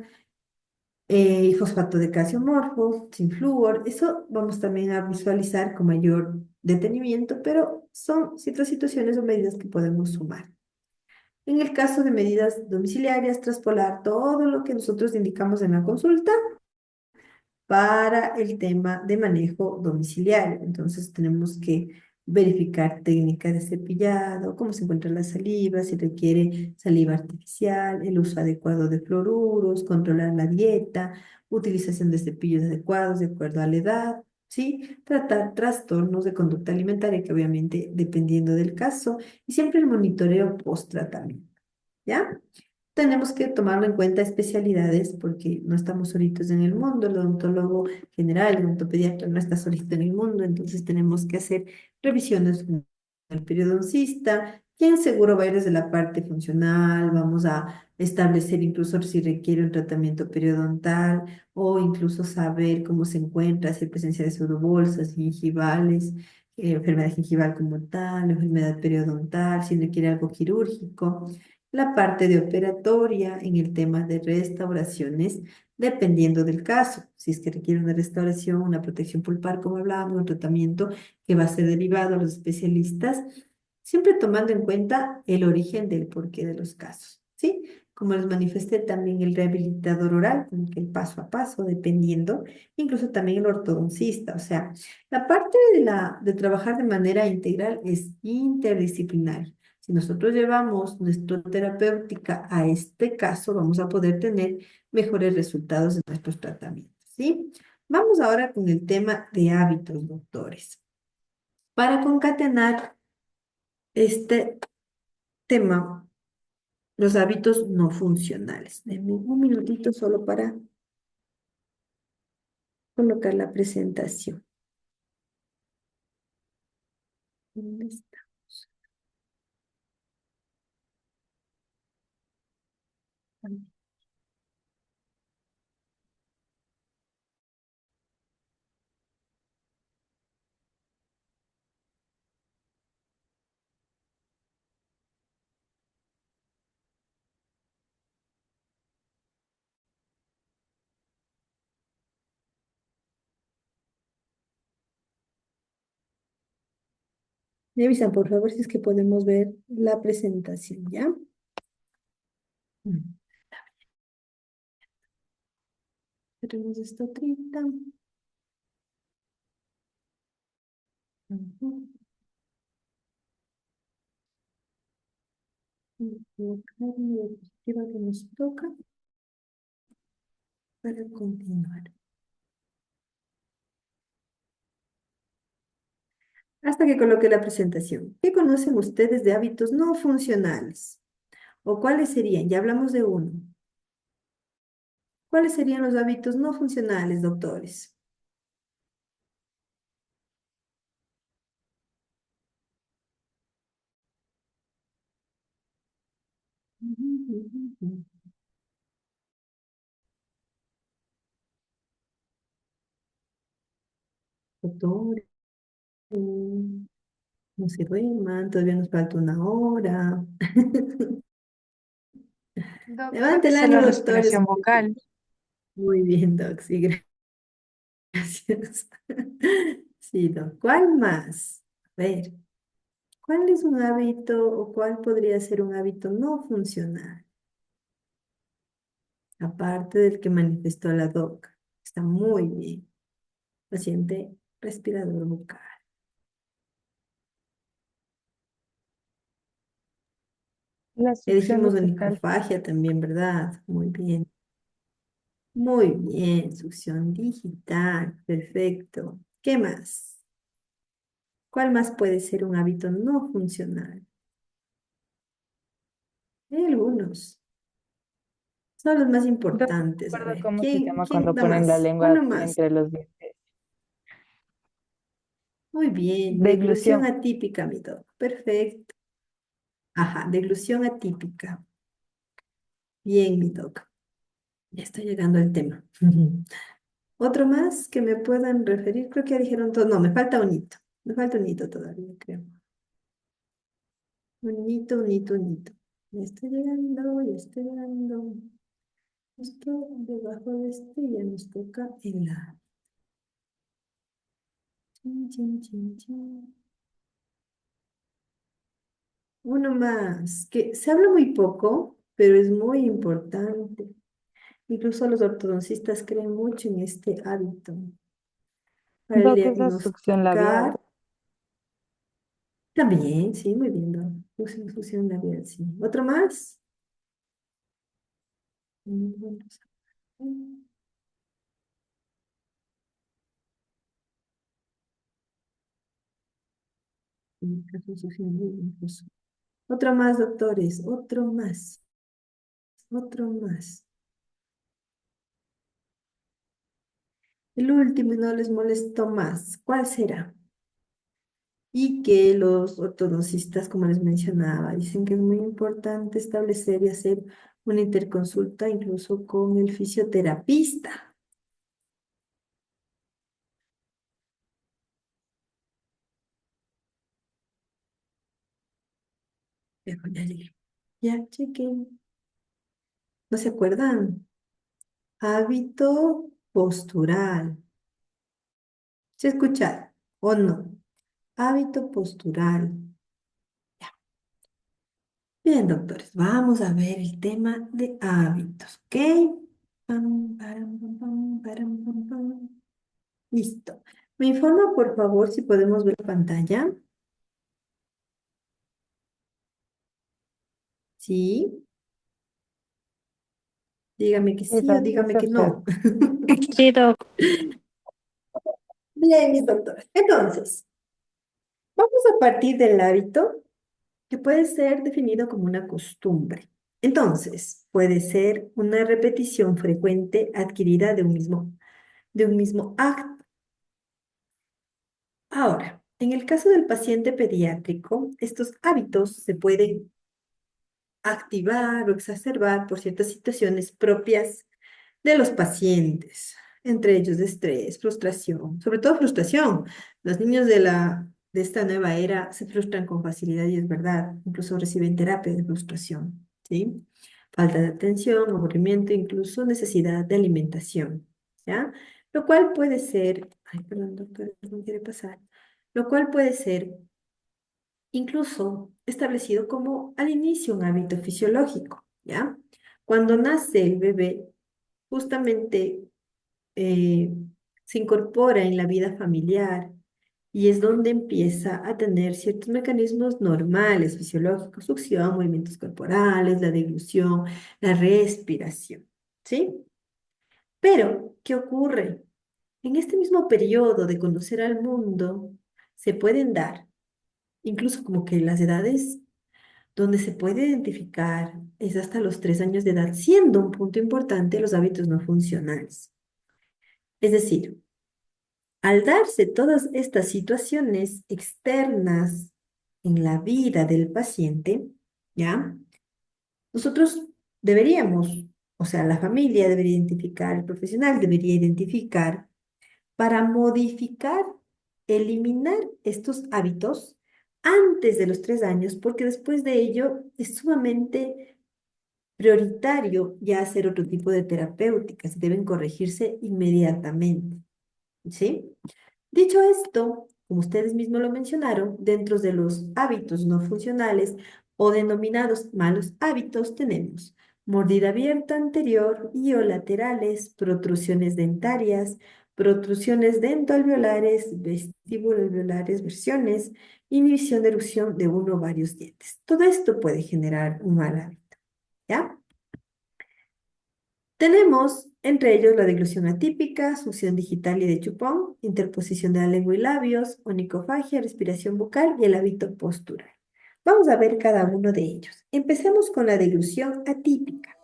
y fosfato de calcio morfo, sin flúor. Eso vamos también a visualizar con mayor detenimiento, pero son ciertas situaciones o medidas que podemos sumar. En el caso de medidas domiciliarias, traspolar todo lo que nosotros indicamos en la consulta para el tema de manejo domiciliario. Entonces tenemos que verificar técnica de cepillado, cómo se encuentra la saliva, si requiere saliva artificial, el uso adecuado de fluoruros, controlar la dieta, utilización de cepillos adecuados de acuerdo a la edad, ¿sí? Tratar trastornos de conducta alimentaria, que obviamente dependiendo del caso, y siempre el monitoreo post-tratamiento, ¿ya? Tenemos que tomarlo en cuenta especialidades porque no estamos solitos en el mundo. El odontólogo general, el odontopediatra no está solito en el mundo, entonces tenemos que hacer revisiones con el periodoncista, quien seguro va a ir desde la parte funcional, vamos a establecer incluso si requiere un tratamiento periodontal o incluso saber cómo se encuentra, si hay presencia de pseudobolsas, gingivales, enfermedad gingival como tal, enfermedad periodontal, si requiere algo quirúrgico, la parte de operatoria en el tema de restauraciones, dependiendo del caso. Si es que requiere una restauración, una protección pulpar, como hablábamos, un tratamiento que va a ser derivado a los especialistas, siempre tomando en cuenta el origen del porqué de los casos, ¿sí? Como les manifesté, también el rehabilitador oral, como que el paso a paso, dependiendo, incluso también el ortodoncista, o sea, la parte de trabajar de manera integral es interdisciplinaria. Si nosotros llevamos nuestra terapéutica a este caso, vamos a poder tener mejores resultados en nuestros tratamientos, ¿sí? Vamos ahora con el tema de hábitos, doctores. Para concatenar este tema, los hábitos no funcionales. Denme un minutito solo para colocar la presentación. ¿Dónde está? Me avisan, por favor, si es que podemos ver la presentación, ¿ya? Mm. Tenemos esto 30. Ujú. Colocar la diapositiva que nos toca para continuar. Hasta que coloque la presentación. ¿Qué conocen ustedes de hábitos no funcionales? ¿O cuáles serían? Ya hablamos de uno. ¿Cuáles serían los hábitos no funcionales, doctores? Doctores, no se duerman, todavía nos falta una hora. Doc, Levanten el tómese ánimo, la doctores. respiración vocal. Muy bien, Doc, sí, gracias. Sí, Doc. ¿Cuál más? A ver, ¿cuál es un hábito o cuál podría ser un hábito no funcional? Aparte del que manifestó la doc. Está muy bien. Paciente respirador bucal. La Le succión dijimos digital. onicofagia también, ¿verdad? Muy bien. Muy bien. Succión digital. Perfecto. ¿Qué más? ¿Cuál más puede ser un hábito no funcional? Hay algunos. Son los más No importantes. A recuerdo ver, cómo se ¿quién, llama quién cuando da ponen la más? lengua Uno más. entre los dientes. Muy bien. Deglución Deglución. atípica, mi doc. Perfecto. Ajá, deglución atípica. Bien, mi doc. Ya estoy llegando al tema. Otro más que me puedan referir, creo que ya dijeron todo. No, me falta un hito. Me falta un hito todavía, creo. Un hito, un hito, un hito. Ya estoy llegando, ya estoy llegando. Esto debajo de este ya nos toca el A. Chin, chin, chin, chin. Uno más, que se habla muy poco, pero es muy importante. Incluso los ortodoncistas creen mucho en este hábito para Lo que es la succión labial. diagnosticar. También, sí, muy bien, ¿no? Fusión labial, sí. ¿Otro más? Vamos a ver. Fusión muy bien, otro más, doctores, otro más. El último y no les molesto más. ¿Cuál será? Y que los ortodoncistas, como les mencionaba, dicen que es muy importante establecer y hacer una interconsulta incluso con el fisioterapista. Pero ya llegué. Ya chequé. ¿No se acuerdan? Hábito postural. ¿Se escucha o no? Hábito postural. Ya. Bien, doctores, vamos a ver el tema de hábitos, ¿ok? Pam, param, pam, pam, param, pam, pam. Listo. Me informa, por favor, si podemos ver la pantalla. Sí. Dígame que sí o Esa, dígame se que observa. no. Sí, doc. Bien, mis doctores. Entonces, vamos a partir del hábito que puede ser definido como una costumbre. Entonces, puede ser una repetición frecuente adquirida de un mismo acto. Ahora, en el caso del paciente pediátrico, estos hábitos se pueden activar o exacerbar por ciertas situaciones propias de los pacientes, entre ellos de estrés, frustración, sobre todo frustración. Los niños de esta nueva era se frustran con facilidad y es verdad, incluso reciben terapia de frustración, ¿sí? Falta de atención, aburrimiento, incluso necesidad de alimentación, ¿ya? Lo cual puede ser, ay, perdón, doctor, no quiere pasar, lo cual puede ser incluso establecido como al inicio un hábito fisiológico, ¿ya? Cuando nace el bebé, justamente eh, se incorpora en la vida familiar y es donde empieza a tener ciertos mecanismos normales, fisiológicos, succión, movimientos corporales, la deglución, la respiración, ¿sí? Pero, ¿qué ocurre? En este mismo periodo de conocer al mundo, se pueden dar, incluso como que las edades donde se puede identificar es hasta los 3 años de edad, siendo un punto importante los hábitos no funcionales. Es decir, al darse todas estas situaciones externas en la vida del paciente, ¿ya? Nosotros deberíamos, o sea, la familia debería identificar, el profesional debería identificar para modificar, eliminar estos hábitos antes de los 3 años, porque después de ello es sumamente prioritario ya hacer otro tipo de terapéuticas, deben corregirse inmediatamente, ¿sí? Dicho esto, como ustedes mismos lo mencionaron, dentro de los hábitos no funcionales o denominados malos hábitos tenemos mordida abierta anterior y o laterales, protrusiones dentarias, protrusiones dentoalveolares, vestíbulo-alveolares, versiones, inhibición de erupción de uno o varios dientes. Todo esto puede generar un mal hábito, ¿ya? Tenemos entre ellos la deglución atípica, succión digital y de chupón, interposición de la lengua y labios, onicofagia, respiración bucal y el hábito postural. Vamos a ver cada uno de ellos. Empecemos con la deglución atípica.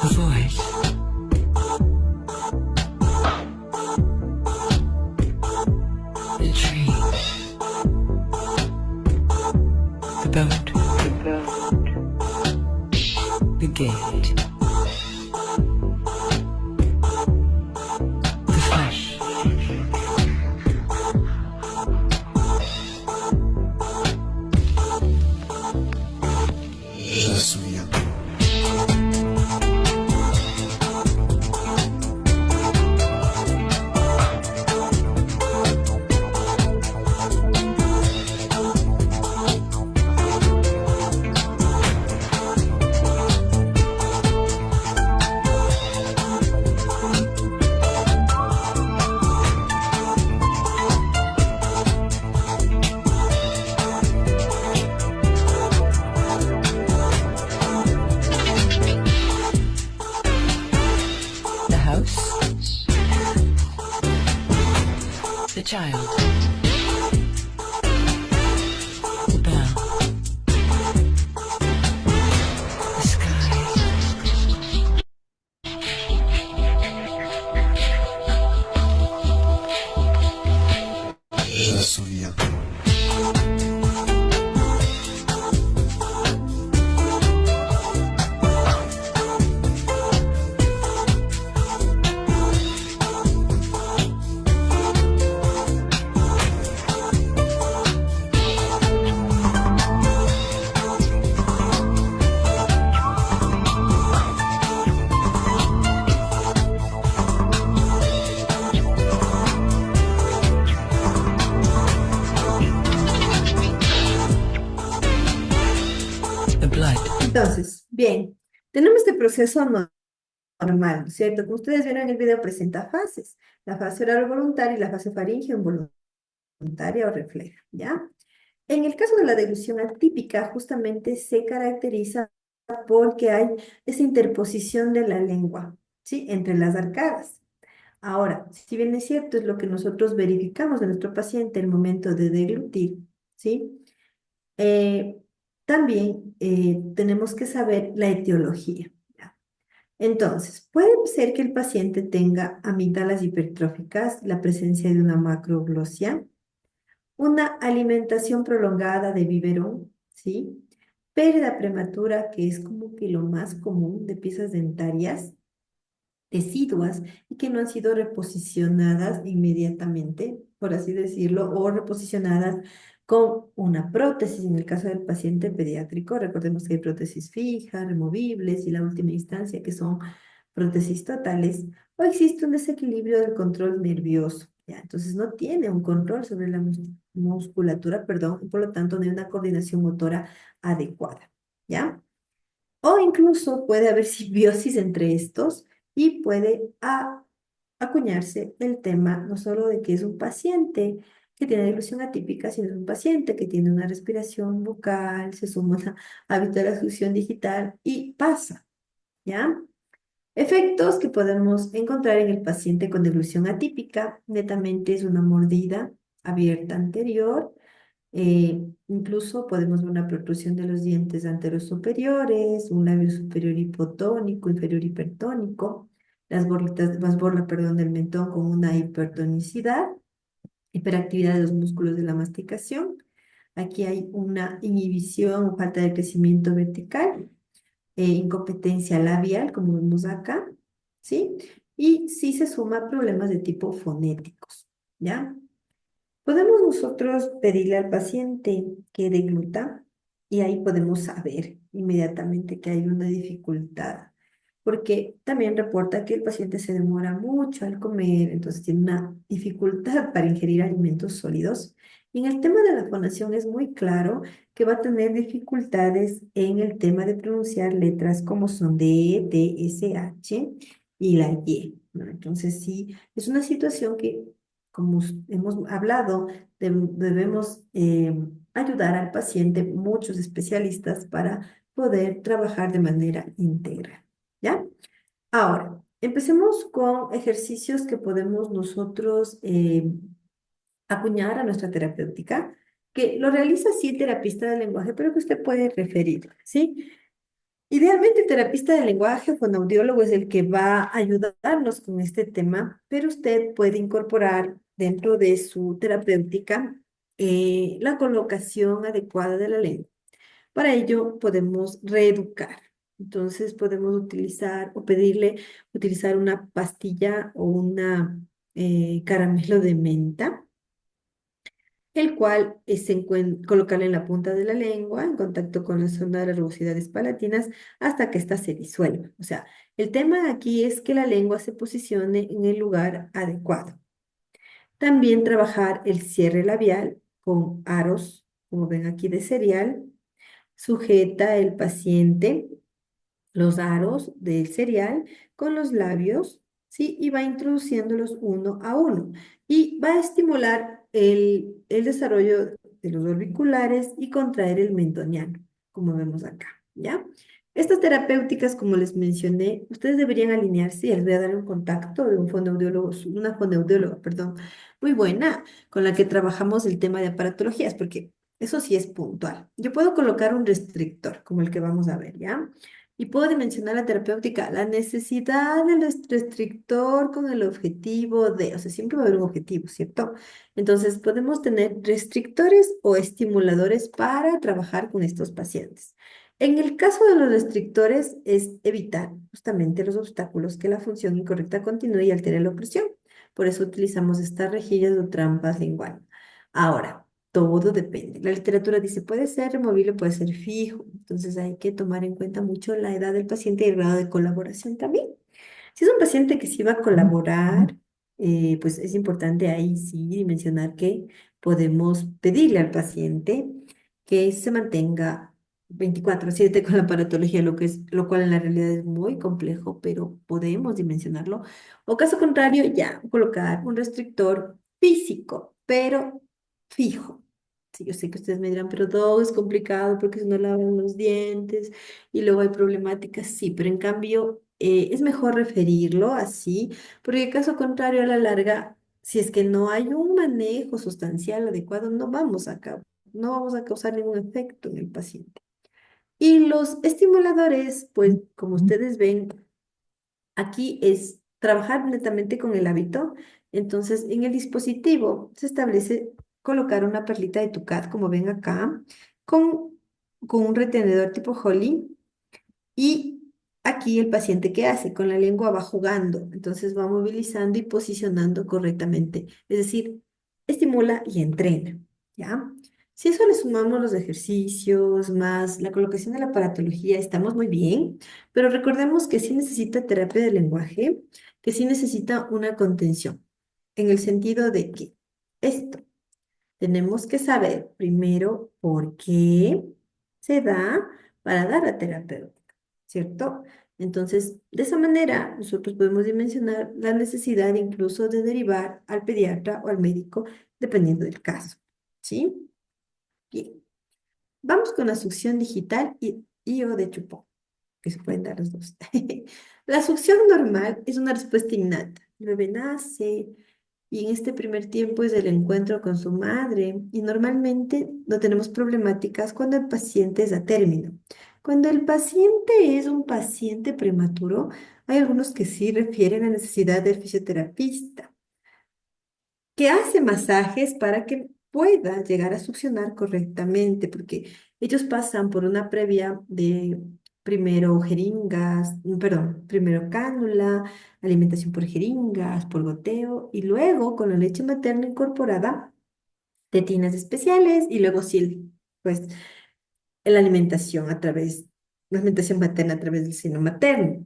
Avoid. The tree. The boat. The gate. The flesh. Je me souviens. The house. The child. The bell. The sky. Je me souviens. The blood. Entonces, bien, tenemos este proceso normal, ¿no es cierto? Como ustedes vieron en el video, presenta fases. La fase oral voluntaria y la fase faríngea involuntaria o refleja, ¿ya? En el caso de la deglución atípica, justamente se caracteriza porque hay esa interposición de la lengua, ¿sí? Entre las arcadas. Ahora, si bien es cierto, es lo que nosotros verificamos en nuestro paciente al momento de deglutir, ¿sí? Eh, también tenemos que saber la etiología, ¿ya? Entonces, puede ser que el paciente tenga amígdalas hipertróficas, la presencia de una macroglosia, una alimentación prolongada de biberón, ¿sí? Pérdida prematura, que es como que lo más común de piezas dentarias deciduas y que no han sido reposicionadas inmediatamente, por así decirlo, o reposicionadas con una prótesis. En el caso del paciente pediátrico, recordemos que hay prótesis fijas, removibles y la última instancia que son prótesis totales, o existe un desequilibrio del control nervioso. ¿Ya? Entonces no tiene un control sobre la musculatura, perdón, y por lo tanto no hay una coordinación motora adecuada. ¿Ya? O incluso puede haber simbiosis entre estos y puede acuñarse el tema no solo de que es un paciente que tiene deglución atípica, sino es un paciente que tiene una respiración bucal, se suma un hábito de la succión digital y pasa, ¿ya? Efectos que podemos encontrar en el paciente con deglución atípica, netamente es una mordida abierta anterior, incluso podemos ver una protrusión de los dientes anteros superiores, un labio superior hipotónico, inferior hipertónico, las borlas, perdón, del mentón con una hipertonicidad, hiperactividad de los músculos de la masticación. Aquí hay una inhibición o falta de crecimiento vertical, incompetencia labial, como vemos acá, ¿sí? Y sí se suma problemas de tipo fonéticos, ¿ya? Podemos nosotros pedirle al paciente que degluta y ahí podemos saber inmediatamente que hay una dificultad, porque también reporta que el paciente se demora mucho al comer, entonces tiene una dificultad para ingerir alimentos sólidos. Y en el tema de la fonación es muy claro que va a tener dificultades en el tema de pronunciar letras como son D, T, S, H y la Y, ¿no? Entonces sí, es una situación que, como hemos hablado, debemos ayudar al paciente, muchos especialistas, para poder trabajar de manera íntegra, ¿ya? Ahora, empecemos con ejercicios que podemos nosotros acuñar a nuestra terapéutica, que lo realiza sí el terapista del lenguaje, pero que usted puede referir, ¿sí? Idealmente, el terapista del lenguaje o fonoaudiólogo es el que va a ayudarnos con este tema, pero usted puede incorporar dentro de su terapéutica la colocación adecuada de la lengua. Para ello podemos reeducar. Entonces podemos utilizar o pedirle utilizar una pastilla o una caramelo de menta, el cual colocarla en la punta de la lengua, en contacto con la zona de las rugosidades palatinas, hasta que ésta se disuelva. O sea, el tema aquí es que la lengua se posicione en el lugar adecuado. También trabajar el cierre labial con aros, como ven aquí de cereal. Sujeta el paciente los aros del cereal con los labios, ¿sí? Y va introduciéndolos uno a uno. Y va a estimular el desarrollo de los orbiculares y contraer el mentoniano, como vemos acá, ¿ya? Estas terapéuticas, como les mencioné, ustedes deberían alinearse y les voy a dar un contacto de un fonoaudiólogo, una fonoaudióloga, perdón, muy buena, con la que trabajamos el tema de aparatologías, porque eso sí es puntual. Yo puedo colocar un restrictor, como el que vamos a ver, ¿ya? Y puedo dimensionar la terapéutica, la necesidad del restrictor con el objetivo de, o sea, siempre va a haber un objetivo, ¿cierto? Entonces, podemos tener restrictores o estimuladores para trabajar con estos pacientes. En el caso de los restrictores, es evitar justamente los obstáculos que la función incorrecta continúe y altere la opresión. Por eso utilizamos estas rejillas o trampas linguales. Ahora, todo depende. La literatura dice, puede ser removible, puede ser fijo. Entonces hay que tomar en cuenta mucho la edad del paciente y el grado de colaboración también. Si es un paciente que sí va a colaborar, pues es importante ahí sí mencionar que podemos pedirle al paciente que se mantenga 24/7 con la aparatología, lo cual en la realidad es muy complejo, pero podemos dimensionarlo. O caso contrario, ya colocar un restrictor físico, pero fijo. Sí, yo sé que ustedes me dirán, pero todo es complicado porque si no lavan los dientes y luego hay problemáticas, sí, pero en cambio es mejor referirlo así, porque caso contrario a la larga, si es que no hay un manejo sustancial adecuado, no vamos a causar ningún efecto en el paciente. Y los estimuladores, pues como ustedes ven, aquí es trabajar netamente con el hábito. Entonces, en el dispositivo se establece colocar una perlita de Tucat, como ven acá, con, con un retenedor tipo Holly. Y aquí el paciente, ¿qué hace? Con la lengua va jugando. Entonces va movilizando y posicionando correctamente. Es decir, estimula y entrena, ¿ya? Si a eso le sumamos los ejercicios, más la colocación de la aparatología, estamos muy bien, pero recordemos que sí necesita terapia del lenguaje, que sí necesita una contención, en el sentido de que esto, tenemos que saber primero por qué se da para dar la terapia, ¿cierto? Entonces, de esa manera, nosotros podemos dimensionar la necesidad incluso de derivar al pediatra o al médico, dependiendo del caso. ¿Sí? Bien. Vamos con la succión digital y o de chupón, que se pueden dar los dos. La succión normal es una respuesta innata. El bebé nace y en este primer tiempo es el encuentro con su madre y normalmente no tenemos problemáticas cuando el paciente es a término. Cuando el paciente es un paciente prematuro, hay algunos que sí refieren a necesidad del fisioterapista que hace masajes para que pueda llegar a succionar correctamente, porque ellos pasan por una previa de primero jeringas, perdón, primero cánula, alimentación por jeringas, por goteo, y luego con la leche materna incorporada, tetinas especiales, y luego sí, pues la alimentación a través, la alimentación materna a través del seno materno.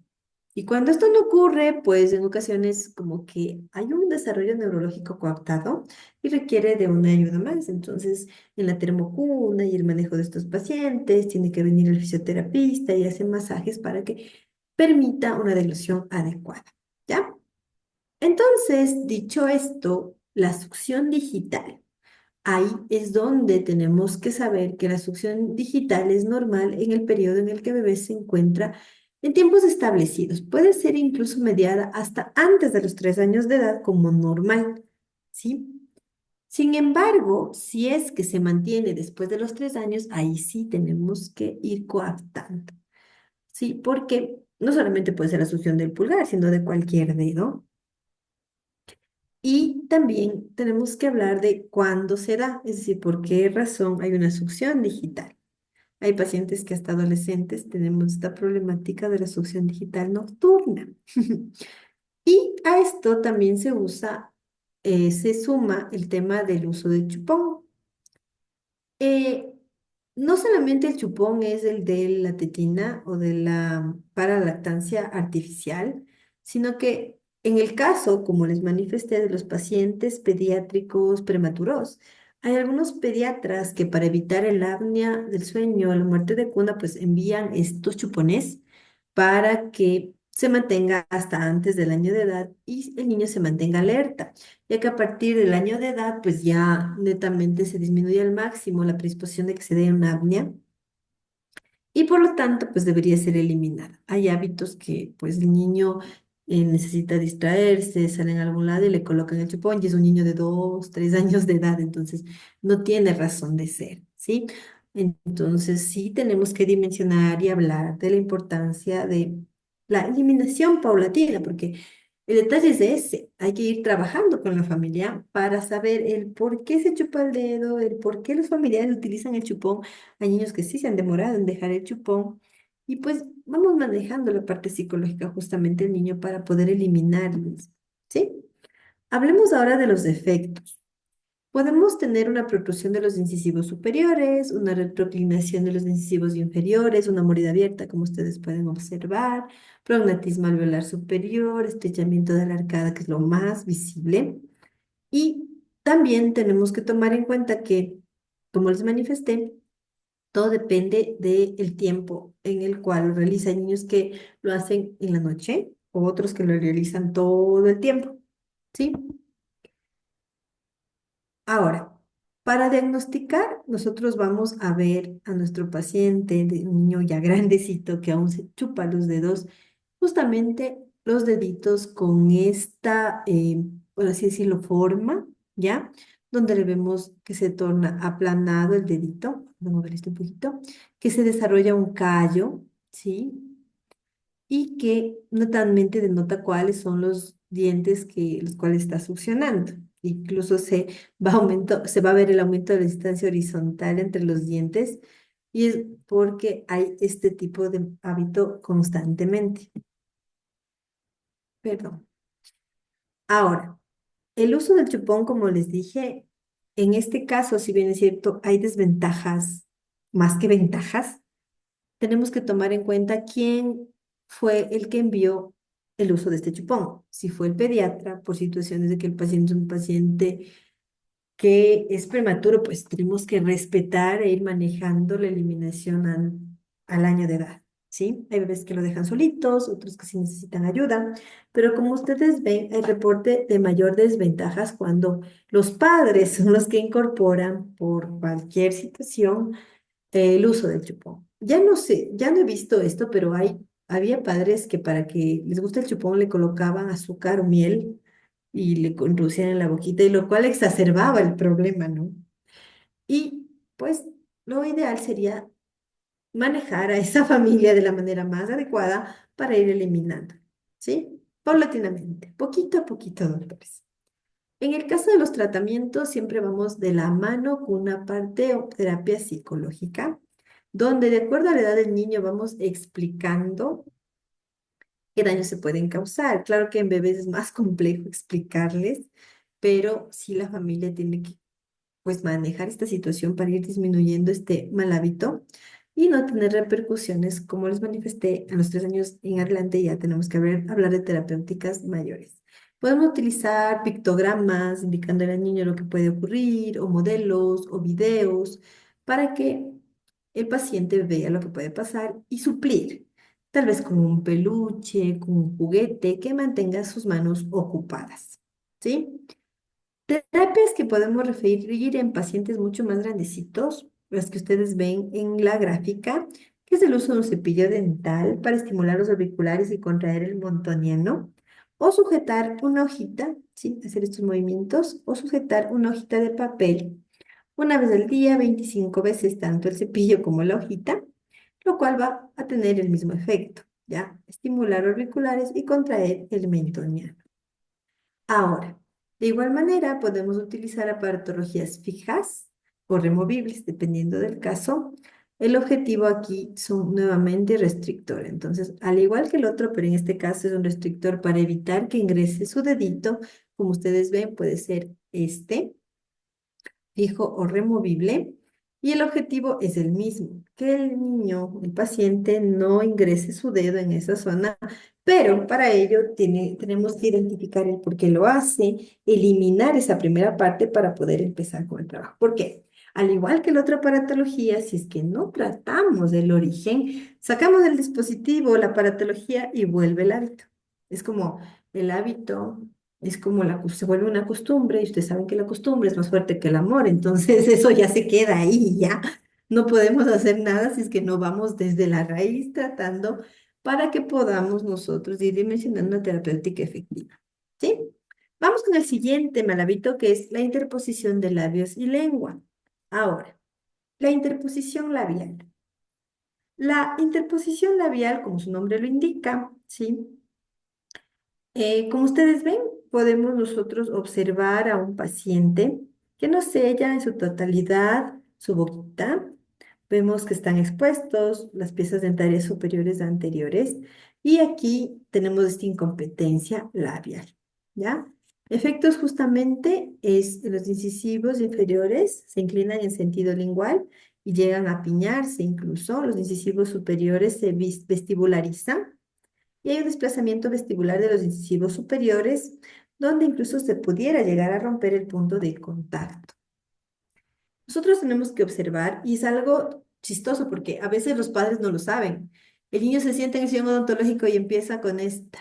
Y cuando esto no ocurre, pues en ocasiones como que hay un desarrollo neurológico coaptado y requiere de una ayuda más. Entonces, en la termocuna y el manejo de estos pacientes, tiene que venir el fisioterapista y hacer masajes para que permita una deglución adecuada. ¿Ya? Entonces, dicho esto, la succión digital. Ahí es donde tenemos que saber que la succión digital es normal en el periodo en el que el bebé se encuentra en tiempos establecidos. Puede ser incluso mediada hasta antes de los 3 años de edad como normal, ¿sí? Sin embargo, si es que se mantiene después de los 3 años, ahí sí tenemos que ir coaptando, ¿sí? Porque no solamente puede ser la succión del pulgar, sino de cualquier dedo. Y también tenemos que hablar de cuándo se da, es decir, por qué razón hay una succión digital. Hay pacientes que hasta adolescentes tenemos esta problemática de la succión digital nocturna. Y a esto también se suma el tema del uso del chupón. Eh, no solamente el chupón es el de la tetina o de la para lactancia artificial, sino que en el caso, como les manifesté, de los pacientes pediátricos prematuros, hay algunos pediatras que para evitar el apnea del sueño, la muerte de cuna, pues envían estos chupones para que se mantenga hasta antes del año de edad y el niño se mantenga alerta, ya que a partir del año de edad, pues ya netamente se disminuye al máximo la predisposición de que se dé una apnea y por lo tanto, pues debería ser eliminada. Hay hábitos que pues el niño necesita distraerse, sale a algún lado y le colocan el chupón y es un niño de 2, 3 años de edad, entonces no tiene razón de ser, ¿sí? Entonces sí tenemos que dimensionar y hablar de la importancia de la eliminación paulatina, porque el detalle es ese, hay que ir trabajando con la familia para saber el por qué se chupa el dedo, el por qué los familiares utilizan el chupón. Hay niños que sí se han demorado en dejar el chupón y pues vamos manejando la parte psicológica justamente del niño para poder eliminarlos, ¿sí? Hablemos ahora de los defectos. Podemos tener una protrusión de los incisivos superiores, una retroclinación de los incisivos inferiores, una mordida abierta, como ustedes pueden observar, prognatismo alveolar superior, estrechamiento de la arcada, que es lo más visible. Y también tenemos que tomar en cuenta que, como les manifesté, todo depende del tiempo en el cual lo realiza. Hay niños que lo hacen en la noche, o otros que lo realizan todo el tiempo, ¿sí? Ahora, para diagnosticar, nosotros vamos a ver a nuestro paciente, de un niño ya grandecito que aún se chupa los dedos, justamente los deditos con esta, por así decirlo, forma, ¿ya? Donde le vemos que se torna aplanado el dedito, vamos a ver esto un poquito, que se desarrolla un callo, ¿sí? Y que notablemente denota cuáles son los dientes los cuales está succionando. Incluso se va a ver el aumento de la distancia horizontal entre los dientes y es porque hay este tipo de hábito constantemente. Perdón. Ahora, el uso del chupón, como les dije, en este caso, si bien es cierto, hay desventajas más que ventajas. Tenemos que tomar en cuenta quién fue el que envió el uso de este chupón. Si fue el pediatra, por situaciones de que el paciente es un paciente que es prematuro, pues tenemos que respetar e ir manejando la eliminación al año de edad, ¿sí? Hay bebés que lo dejan solitos, otros que sí necesitan ayuda, pero como ustedes ven, hay reporte de mayor desventajas cuando los padres son los que incorporan por cualquier situación el uso del chupón. Ya no sé, ya no he visto esto, pero había padres que para que les guste el chupón le colocaban azúcar o miel y le introducían en la boquita, y lo cual exacerbaba el problema, ¿no? Y pues lo ideal sería manejar a esa familia de la manera más adecuada para ir eliminando, ¿sí? Paulatinamente, poquito a poquito, doctores. En el caso de los tratamientos, siempre vamos de la mano con una parte o terapia psicológica, donde de acuerdo a la edad del niño vamos explicando qué daños se pueden causar. Claro que en bebés es más complejo explicarles, pero sí la familia tiene que pues manejar esta situación para ir disminuyendo este mal hábito y no tener repercusiones, como les manifesté, a los 3 años en adelante ya tenemos que hablar de terapéuticas mayores. Podemos utilizar pictogramas indicándole al niño lo que puede ocurrir, o modelos, o videos, para que el paciente vea lo que puede pasar y suplir, tal vez con un peluche, con un juguete que mantenga sus manos ocupadas. ¿Sí? Terapias que podemos referir en pacientes mucho más grandecitos, las que ustedes ven en la gráfica, que es el uso de un cepillo dental para estimular los auriculares y contraer el montoniano, o sujetar una hojita, ¿sí? Hacer estos movimientos, o sujetar una hojita de papel una vez al día, 25 veces, tanto el cepillo como la hojita, lo cual va a tener el mismo efecto, ¿ya? Estimular auriculares y contraer el mentoniano. Ahora, de igual manera, podemos utilizar aparatologías fijas o removibles, dependiendo del caso. El objetivo aquí son nuevamente restrictor. Entonces, al igual que el otro, pero en este caso es un restrictor para evitar que ingrese su dedito. Como ustedes ven, puede ser este fijo o removible. Y el objetivo es el mismo, que el niño, el paciente, no ingrese su dedo en esa zona, pero para ello tenemos que identificar el por qué lo hace, eliminar esa primera parte para poder empezar con el trabajo. ¿Por qué? Al igual que la otra aparatología, si es que no tratamos el origen, sacamos el dispositivo, la aparatología y vuelve el hábito. Es como el hábito es como se vuelve una costumbre y ustedes saben que la costumbre es más fuerte que el amor, entonces eso ya se queda ahí, ya no podemos hacer nada si es que no vamos desde la raíz tratando para que podamos nosotros ir dimensionando una terapéutica efectiva, ¿sí? Vamos con el siguiente mal hábito que es la interposición de labios y lengua. Ahora, la interposición labial. La interposición labial, como su nombre lo indica, ¿sí? Como ustedes ven, podemos nosotros observar a un paciente que nos sella en su totalidad su boquita. Vemos que están expuestos las piezas dentarias superiores e anteriores y aquí tenemos esta incompetencia labial, ¿ya? Efectos justamente es los incisivos inferiores se inclinan en sentido lingual y llegan a apiñarse incluso. Los incisivos superiores se vestibularizan y hay un desplazamiento vestibular de los incisivos superiores, donde incluso se pudiera llegar a romper el punto de contacto. Nosotros tenemos que observar, y es algo chistoso porque a veces los padres no lo saben. El niño se sienta en el sillón odontológico y empieza con esta.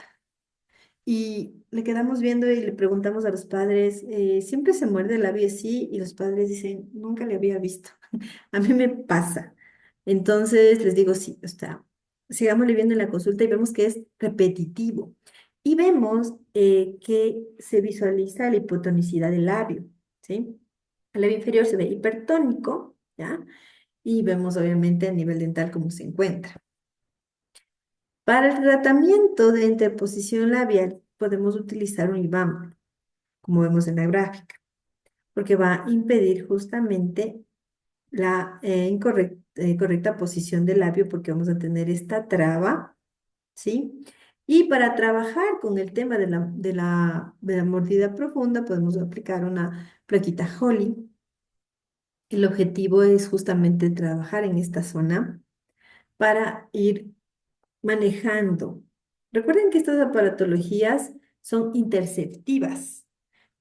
Y le quedamos viendo y le preguntamos a los padres, ¿siempre se muerde el labio así? Y los padres dicen, nunca le había visto. A mí me pasa. Entonces les digo, sí, o sea, sigámosle viendo en la consulta y vemos que es repetitivo. Y vemos que se visualiza la hipotonicidad del labio, ¿sí? El labio inferior se ve hipertónico, ¿ya? Y vemos obviamente a nivel dental cómo se encuentra. Para el tratamiento de interposición labial podemos utilizar un IBAM, como vemos en la gráfica, porque va a impedir justamente la correcta posición del labio porque vamos a tener esta traba, ¿sí? Y para trabajar con el tema de la mordida profunda podemos aplicar una plaquita Holly. El objetivo es justamente trabajar en esta zona para ir manejando. Recuerden que estas aparatologías son interceptivas.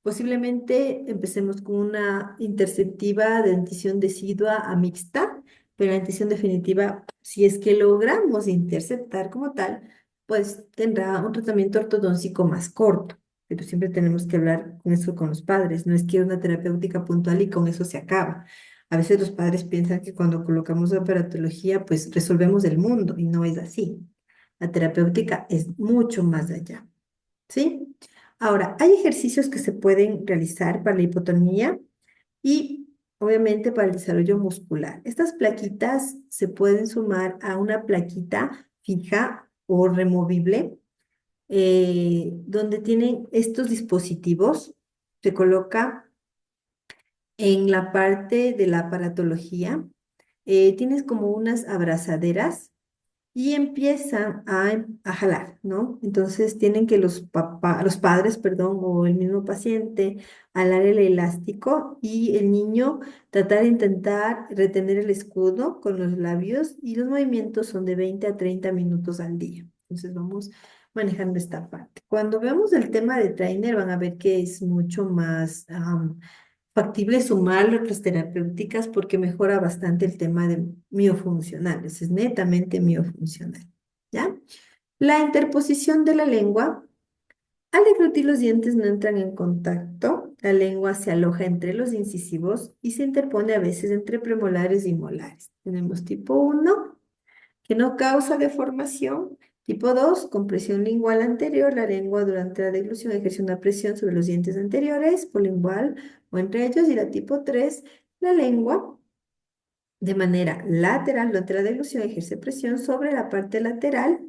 Posiblemente empecemos con una interceptiva de dentición decidua a mixta, pero la dentición definitiva Si es que logramos interceptar como tal, pues tendrá un tratamiento ortodóntico más corto. Pero siempre tenemos que hablar con eso con los padres. No es que una terapéutica puntual y con eso se acaba. A veces los padres piensan que cuando colocamos aparatología, pues resolvemos el mundo y no es así. La terapéutica es mucho más allá, ¿sí? Ahora, hay ejercicios que se pueden realizar para la hipotonía y obviamente para el desarrollo muscular. Estas plaquitas se pueden sumar a una plaquita fija o removible, donde tienen estos dispositivos. Se coloca en la parte de la aparatología. Tienes como unas abrazaderas y empiezan a jalar, ¿no? Entonces tienen que los padres, perdón, o el mismo paciente, jalar el elástico y el niño tratar de intentar retener el escudo con los labios y los movimientos son de 20 a 30 minutos al día. Entonces vamos manejando esta parte. Cuando vemos el tema de trainer van a ver que es mucho más factible sumarle otras terapéuticas porque mejora bastante el tema de miofuncionales, es netamente miofuncional, ¿ya? La interposición de la lengua, al deglutir los dientes no entran en contacto, la lengua se aloja entre los incisivos y se interpone a veces entre premolares y molares. Tenemos tipo uno que no causa deformación. Tipo 2, compresión lingual anterior. La lengua durante la deglución ejerce una presión sobre los dientes anteriores, por lingual o entre ellos. Y la tipo 3, la lengua de manera lateral durante la deglución ejerce presión sobre la parte lateral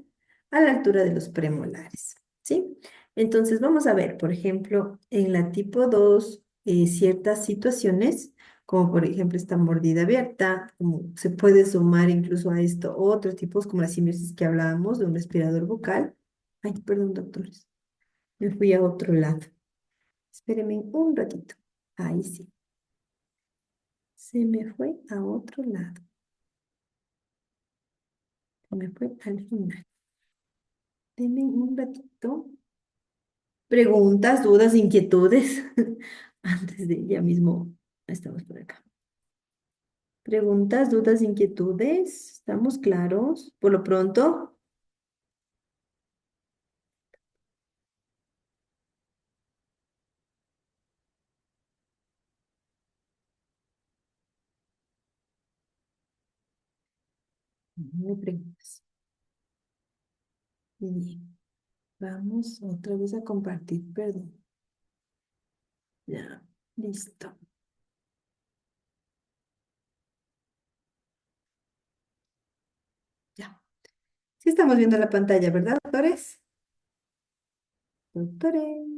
a la altura de los premolares. ¿Sí? Entonces vamos a ver, por ejemplo, en la tipo 2, ciertas situaciones, como por ejemplo esta mordida abierta, como se puede sumar incluso a esto otros tipos como la simbiosis que hablábamos de un respirador bucal. Ay, perdón, doctores, me fui a otro lado. Espérenme un ratito. Ahí sí, se me fue a otro lado. Se me fue al final. Denme un ratito. Preguntas, dudas, inquietudes. Antes de ya mismo estamos por acá. Preguntas, dudas, inquietudes. ¿Estamos claros? Por lo pronto. No hay preguntas. Bien. Vamos otra vez a compartir, perdón. Ya, listo. Ya. Sí estamos viendo la pantalla, ¿verdad, doctores? Doctores.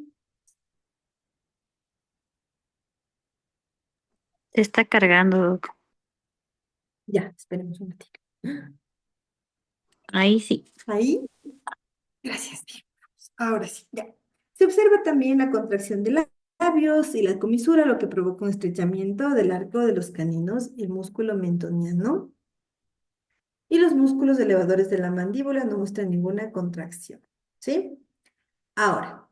Se está cargando, Doc. Ya, esperemos un ratito. Ahí sí. Ahí. Gracias, bien. Ahora sí, ya. Se observa también la contracción de labios y la comisura, lo que provoca un estrechamiento del arco de los caninos, el músculo mentoniano. Y los músculos elevadores de la mandíbula no muestran ninguna contracción. ¿Sí? Ahora,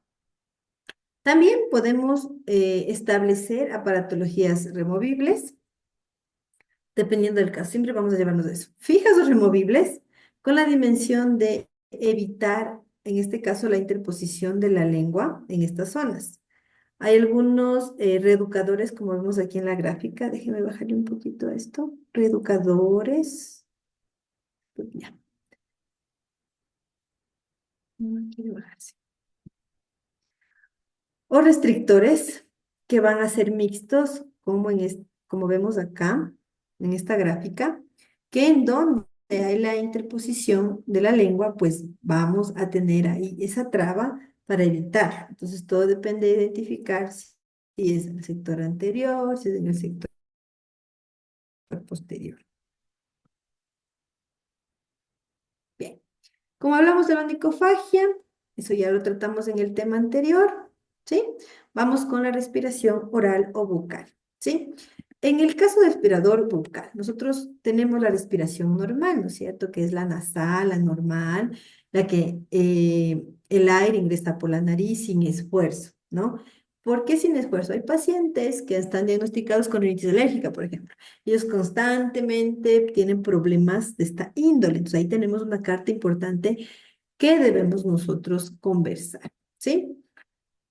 también podemos establecer aparatologías removibles, dependiendo del caso. Siempre vamos a llevarnos de eso. Fijas o removibles, con la dimensión de evitar, en este caso, la interposición de la lengua en estas zonas. Hay algunos reeducadores, como vemos aquí en la gráfica. Déjenme bajarle un poquito a esto. Reeducadores. Ya, no quiere bajarse. O restrictores que van a ser mixtos, como, como vemos acá, en esta gráfica, que en donde hay la interposición de la lengua, pues vamos a tener ahí esa traba para evitar. Entonces, todo depende de identificar si es en el sector anterior, si es en el sector posterior. Bien. Como hablamos de la onicofagia, eso ya lo tratamos en el tema anterior, ¿sí? Vamos con la respiración oral o bucal, ¿sí? En el caso del respirador bucal, nosotros tenemos la respiración normal, ¿no es cierto? Que es la nasal, la normal, la que el aire ingresa por la nariz sin esfuerzo, ¿no? ¿Por qué sin esfuerzo? Hay pacientes que están diagnosticados con rinitis alérgica, por ejemplo. Ellos constantemente tienen problemas de esta índole. Entonces ahí tenemos una carta importante que debemos nosotros conversar, ¿sí?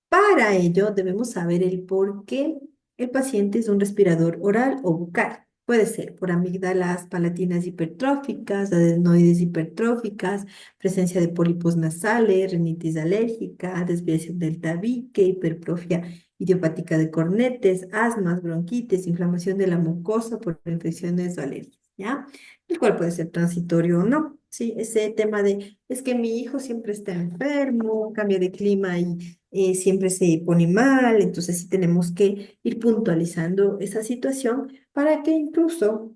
Para ello debemos saber el por qué el paciente es un respirador oral o bucal. Puede ser por amígdalas palatinas hipertróficas, adenoides hipertróficas, presencia de pólipos nasales, rinitis alérgica, desviación del tabique, hipertrofia idiopática de cornetes, asmas, bronquitis, inflamación de la mucosa por infecciones o alergias, ¿ya? El cual puede ser transitorio o no. Sí, ese tema de, es que mi hijo siempre está enfermo, cambia de clima y siempre se pone mal, entonces sí tenemos que ir puntualizando esa situación para que incluso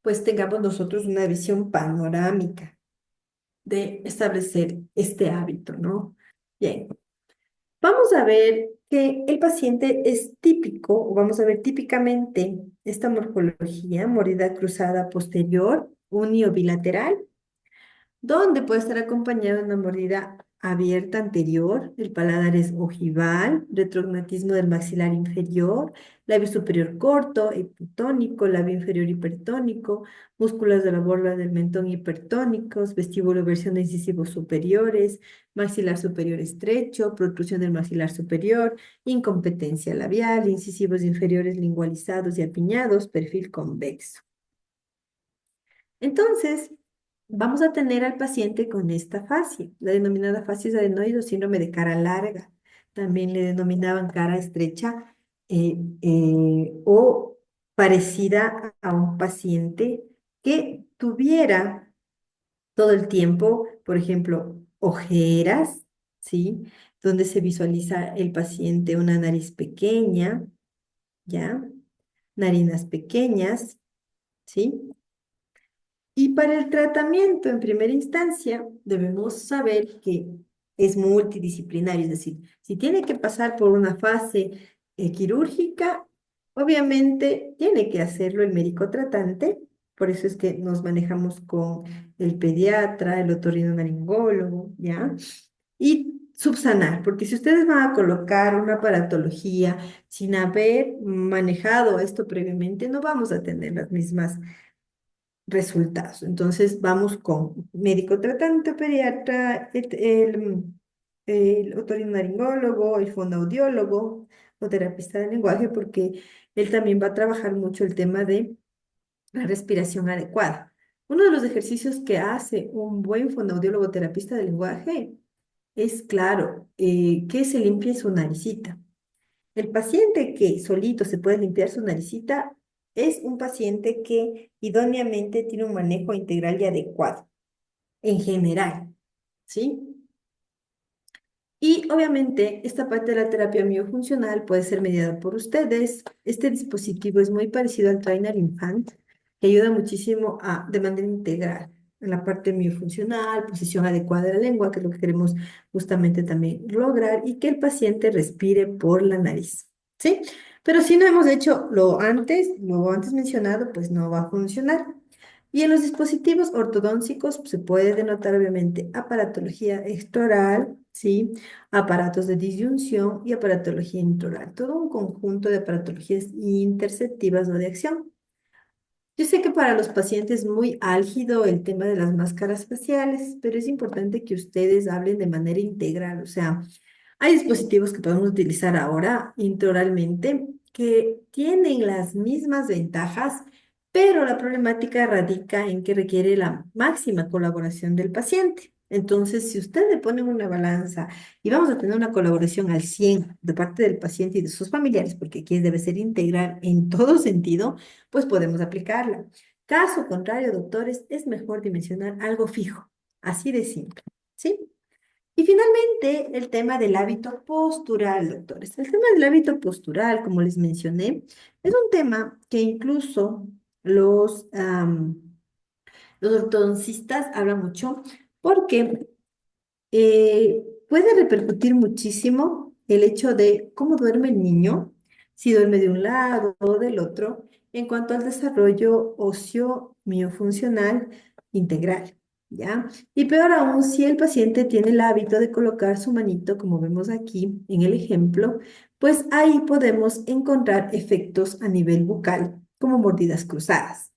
pues tengamos nosotros una visión panorámica de establecer este hábito, ¿no? Bien, vamos a ver que el paciente es típico, o vamos a ver típicamente esta morfología, mordida cruzada posterior, unio bilateral, donde puede estar acompañada de una mordida abierta anterior, el paladar es ojival, retrognatismo del maxilar inferior, labio superior corto, hipotónico, labio inferior hipertónico, músculos de la borla del mentón hipertónicos, vestíbulo versión de incisivos superiores, maxilar superior estrecho, protrusión del maxilar superior, incompetencia labial, incisivos inferiores lingualizados y apiñados, perfil convexo. Entonces, vamos a tener al paciente con esta fascia, la denominada fascia adenoide o síndrome de cara larga. También le denominaban cara estrecha o parecida a un paciente que tuviera todo el tiempo, por ejemplo, ojeras, ¿sí? Donde se visualiza el paciente una nariz pequeña, ¿ya? Narinas pequeñas, ¿sí? Y para el tratamiento en primera instancia, debemos saber que es multidisciplinario, es decir, si tiene que pasar por una fase quirúrgica, obviamente tiene que hacerlo el médico tratante, por eso es que nos manejamos con el pediatra, el otorrinolaringólogo, ¿ya? Y subsanar, porque si ustedes van a colocar una aparatología sin haber manejado esto previamente, no vamos a tener las mismas resultados. Entonces vamos con médico tratante, pediatra, el otorrinolaringólogo, el fonoaudiólogo o terapista del lenguaje, porque él también va a trabajar mucho el tema de la respiración adecuada. Uno de los ejercicios que hace un buen fonoaudiólogo terapista del lenguaje es, claro, que se limpie su naricita. El paciente que solito se puede limpiar su naricita es un paciente que idóneamente tiene un manejo integral y adecuado, en general, ¿sí? Y obviamente esta parte de la terapia miofuncional puede ser mediada por ustedes. Este dispositivo es muy parecido al Trainer Infant, que ayuda muchísimo de manera integral en la parte miofuncional, posición adecuada de la lengua, que es lo que queremos justamente también lograr, y que el paciente respire por la nariz, ¿sí? Pero si no hemos hecho lo antes mencionado, pues no va a funcionar. Y en los dispositivos ortodónticos se puede denotar obviamente aparatología extraoral, ¿sí? Aparatos de disyunción y aparatología intraoral, todo un conjunto de aparatologías interceptivas o de acción. Yo sé que para los pacientes es muy álgido el tema de las máscaras faciales, pero es importante que ustedes hablen de manera integral, o sea, hay dispositivos que podemos utilizar ahora intraoralmente que tienen las mismas ventajas, pero la problemática radica en que requiere la máxima colaboración del paciente. Entonces, si usted le pone en una balanza y vamos a tener una colaboración al 100 de parte del paciente y de sus familiares, porque aquí debe ser integral en todo sentido, pues podemos aplicarla. Caso contrario, doctores, es mejor dimensionar algo fijo, así de simple, ¿sí? Y finalmente, el tema del hábito postural, doctores. El tema del hábito postural, como les mencioné, es un tema que incluso los ortodoncistas hablan mucho porque puede repercutir muchísimo el hecho de cómo duerme el niño, si duerme de un lado o del otro, en cuanto al desarrollo óseo miofuncional integral. ¿ya? Y peor aún, si el paciente tiene el hábito de colocar su manito, como vemos aquí en el ejemplo, pues ahí podemos encontrar efectos a nivel bucal, como mordidas cruzadas.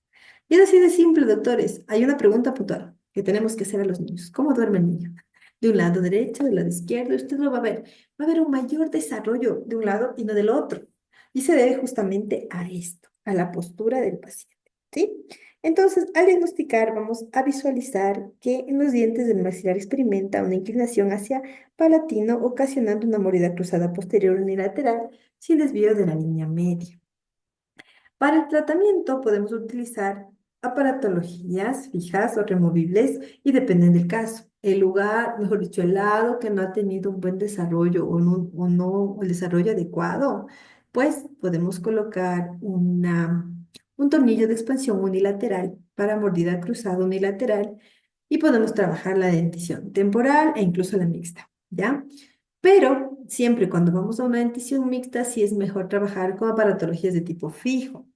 Y es así de simple, doctores. Hay una pregunta puntual que tenemos que hacer a los niños. ¿Cómo duerme el niño? De un lado derecho, del lado izquierdo, usted lo va a ver. Va a haber un mayor desarrollo de un lado y no del otro. Y se debe justamente a esto, a la postura del paciente, ¿sí? Entonces, al diagnosticar, vamos a visualizar que en los dientes del maxilar experimenta una inclinación hacia palatino, ocasionando una mordida cruzada posterior unilateral sin desvío de la línea media. Para el tratamiento podemos utilizar aparatologías fijas o removibles y dependen del caso. El lugar, mejor dicho, el lado que no ha tenido un buen desarrollo o no el desarrollo adecuado, pues podemos colocar un tornillo de expansión unilateral para mordida cruzada unilateral y podemos trabajar la dentición temporal e incluso la mixta, ¿ya? Pero siempre cuando vamos a una dentición mixta, sí es mejor trabajar con aparatologías de tipo fijo.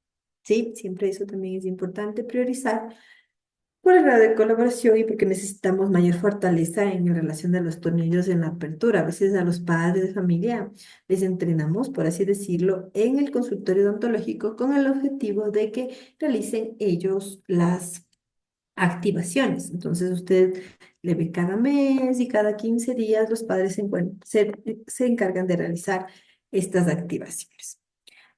Sí, siempre eso también es importante priorizar por el grado de colaboración y porque necesitamos mayor fortaleza en relación de los tornillos en la apertura. A veces a los padres de familia les entrenamos, por así decirlo, en el consultorio odontológico con el objetivo de que realicen ellos las activaciones. Entonces usted le ve cada mes y cada 15 días los padres se encargan de realizar estas activaciones.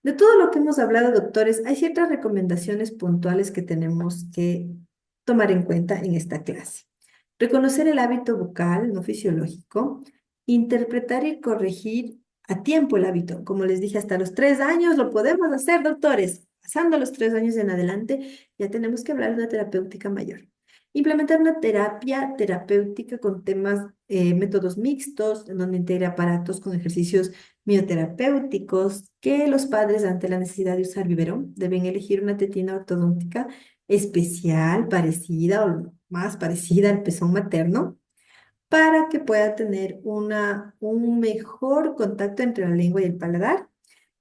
De todo lo que hemos hablado, doctores, hay ciertas recomendaciones puntuales que tenemos que tomar en cuenta en esta clase. Reconocer el hábito bucal no fisiológico, interpretar y corregir a tiempo el hábito. Como les dije, hasta los 3 años lo podemos hacer, doctores. Pasando los 3 años en adelante, ya tenemos que hablar de una terapéutica mayor. Implementar una terapia terapéutica con temas, métodos mixtos, en donde integra aparatos con ejercicios mioterapéuticos, que los padres, ante la necesidad de usar biberón, deben elegir una tetina ortodóntica especial, parecida o más parecida al pezón materno, para que pueda tener un mejor contacto entre la lengua y el paladar.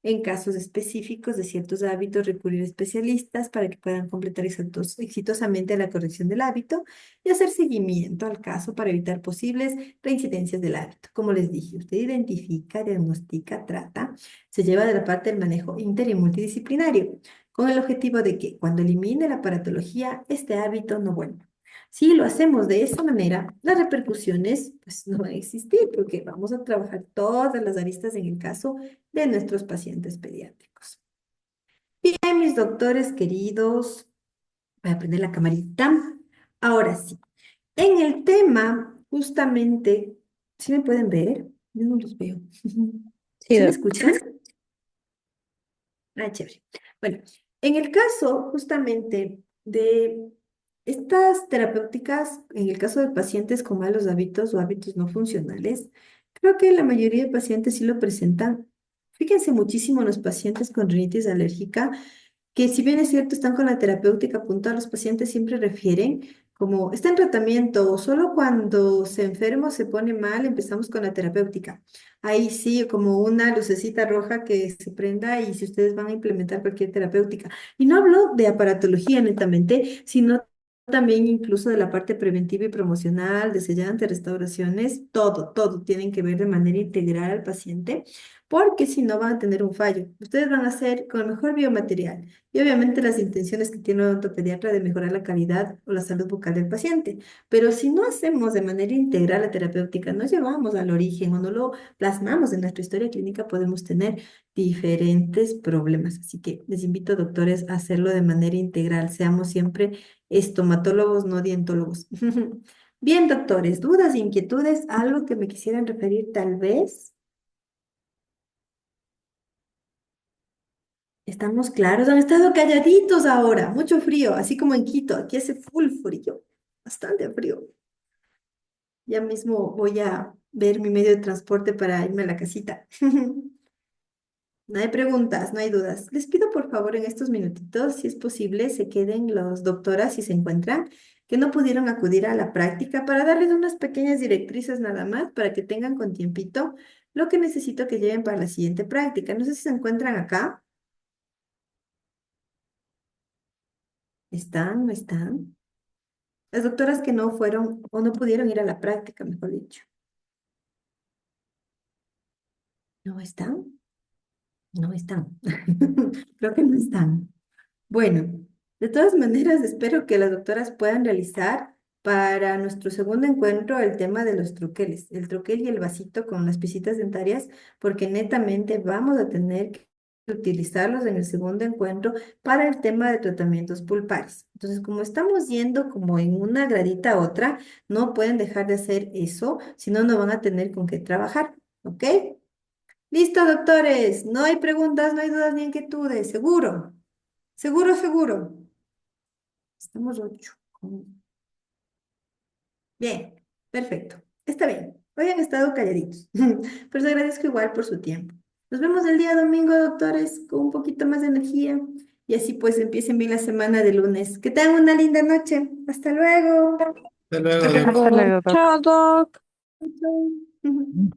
En casos específicos de ciertos hábitos, recurrir a especialistas para que puedan completar exitosamente la corrección del hábito y hacer seguimiento al caso para evitar posibles reincidencias del hábito. Como les dije, usted identifica, diagnostica, trata, se lleva de la parte del manejo inter y multidisciplinario, con el objetivo de que cuando elimine la paratología, este hábito no vuelva. Si lo hacemos de esa manera, las repercusiones pues, no van a existir porque vamos a trabajar todas las aristas en el caso de nuestros pacientes pediátricos. Bien, mis doctores queridos, voy a prender la camarita. Ahora sí, en el tema, justamente, ¿sí me pueden ver? Yo no los veo. Sí, ¿Sí me doc. escuchan? Ah, chévere. Bueno, en el caso justamente de estas terapéuticas, en el caso de pacientes con malos hábitos o hábitos no funcionales, creo que la mayoría de pacientes sí lo presentan. Fíjense muchísimo en los pacientes con rinitis alérgica, que si bien es cierto, están con la terapéutica puntual, los pacientes siempre refieren como está en tratamiento o solo cuando se enferma o se pone mal empezamos con la terapéutica. Ahí sí, como una lucecita roja que se prenda y si ustedes van a implementar cualquier terapéutica. Y no hablo de aparatología netamente, sino también incluso de la parte preventiva y promocional, de sellante, restauraciones, todo tienen que ver de manera integral al paciente, porque si no van a tener un fallo. Ustedes van a hacer con el mejor biomaterial y obviamente las intenciones que tiene el odontopediatra de mejorar la calidad o la salud bucal del paciente. Pero si no hacemos de manera integral la terapéutica, no llevamos al origen o no lo plasmamos en nuestra historia clínica, podemos tener diferentes problemas. Así que les invito, doctores, a hacerlo de manera integral. Seamos siempre estomatólogos, no dientólogos. Bien, doctores, dudas, inquietudes, algo que me quisieran referir tal vez. Estamos claros, han estado calladitos ahora, mucho frío, así como en Quito, aquí hace full frío, bastante frío. Ya mismo voy a ver mi medio de transporte para irme a la casita. No hay preguntas, no hay dudas. Les pido por favor en estos minutitos, si es posible, se queden los doctoras si se encuentran, que no pudieron acudir a la práctica para darles unas pequeñas directrices nada más, para que tengan con tiempito lo que necesito que lleven para la siguiente práctica. No sé si se encuentran acá. ¿Están? ¿No están? Las doctoras que no fueron o no pudieron ir a la práctica, mejor dicho. ¿No están? No están. Creo que no están. Bueno, de todas maneras, espero que las doctoras puedan realizar para nuestro segundo encuentro el tema de los troqueles, el troquel y el vasito con las pisitas dentarias, porque netamente vamos a tener que utilizarlos en el segundo encuentro para el tema de tratamientos pulpares. Entonces, como estamos yendo como en una gradita a otra, no pueden dejar de hacer eso, si no, no van a tener con qué trabajar, ¿ok? Listo, doctores, no hay preguntas, no hay dudas ni inquietudes, seguro. Seguro, seguro. Estamos ocho. Bien, perfecto. Está bien. Hoy han estado calladitos. Pero les agradezco igual por su tiempo. Nos vemos el día domingo, doctores, con un poquito más de energía. Y así pues empiecen bien la semana de lunes. Que tengan una linda noche. Hasta luego. Hasta luego, Hasta luego, doc. Chao, Doc. Chau.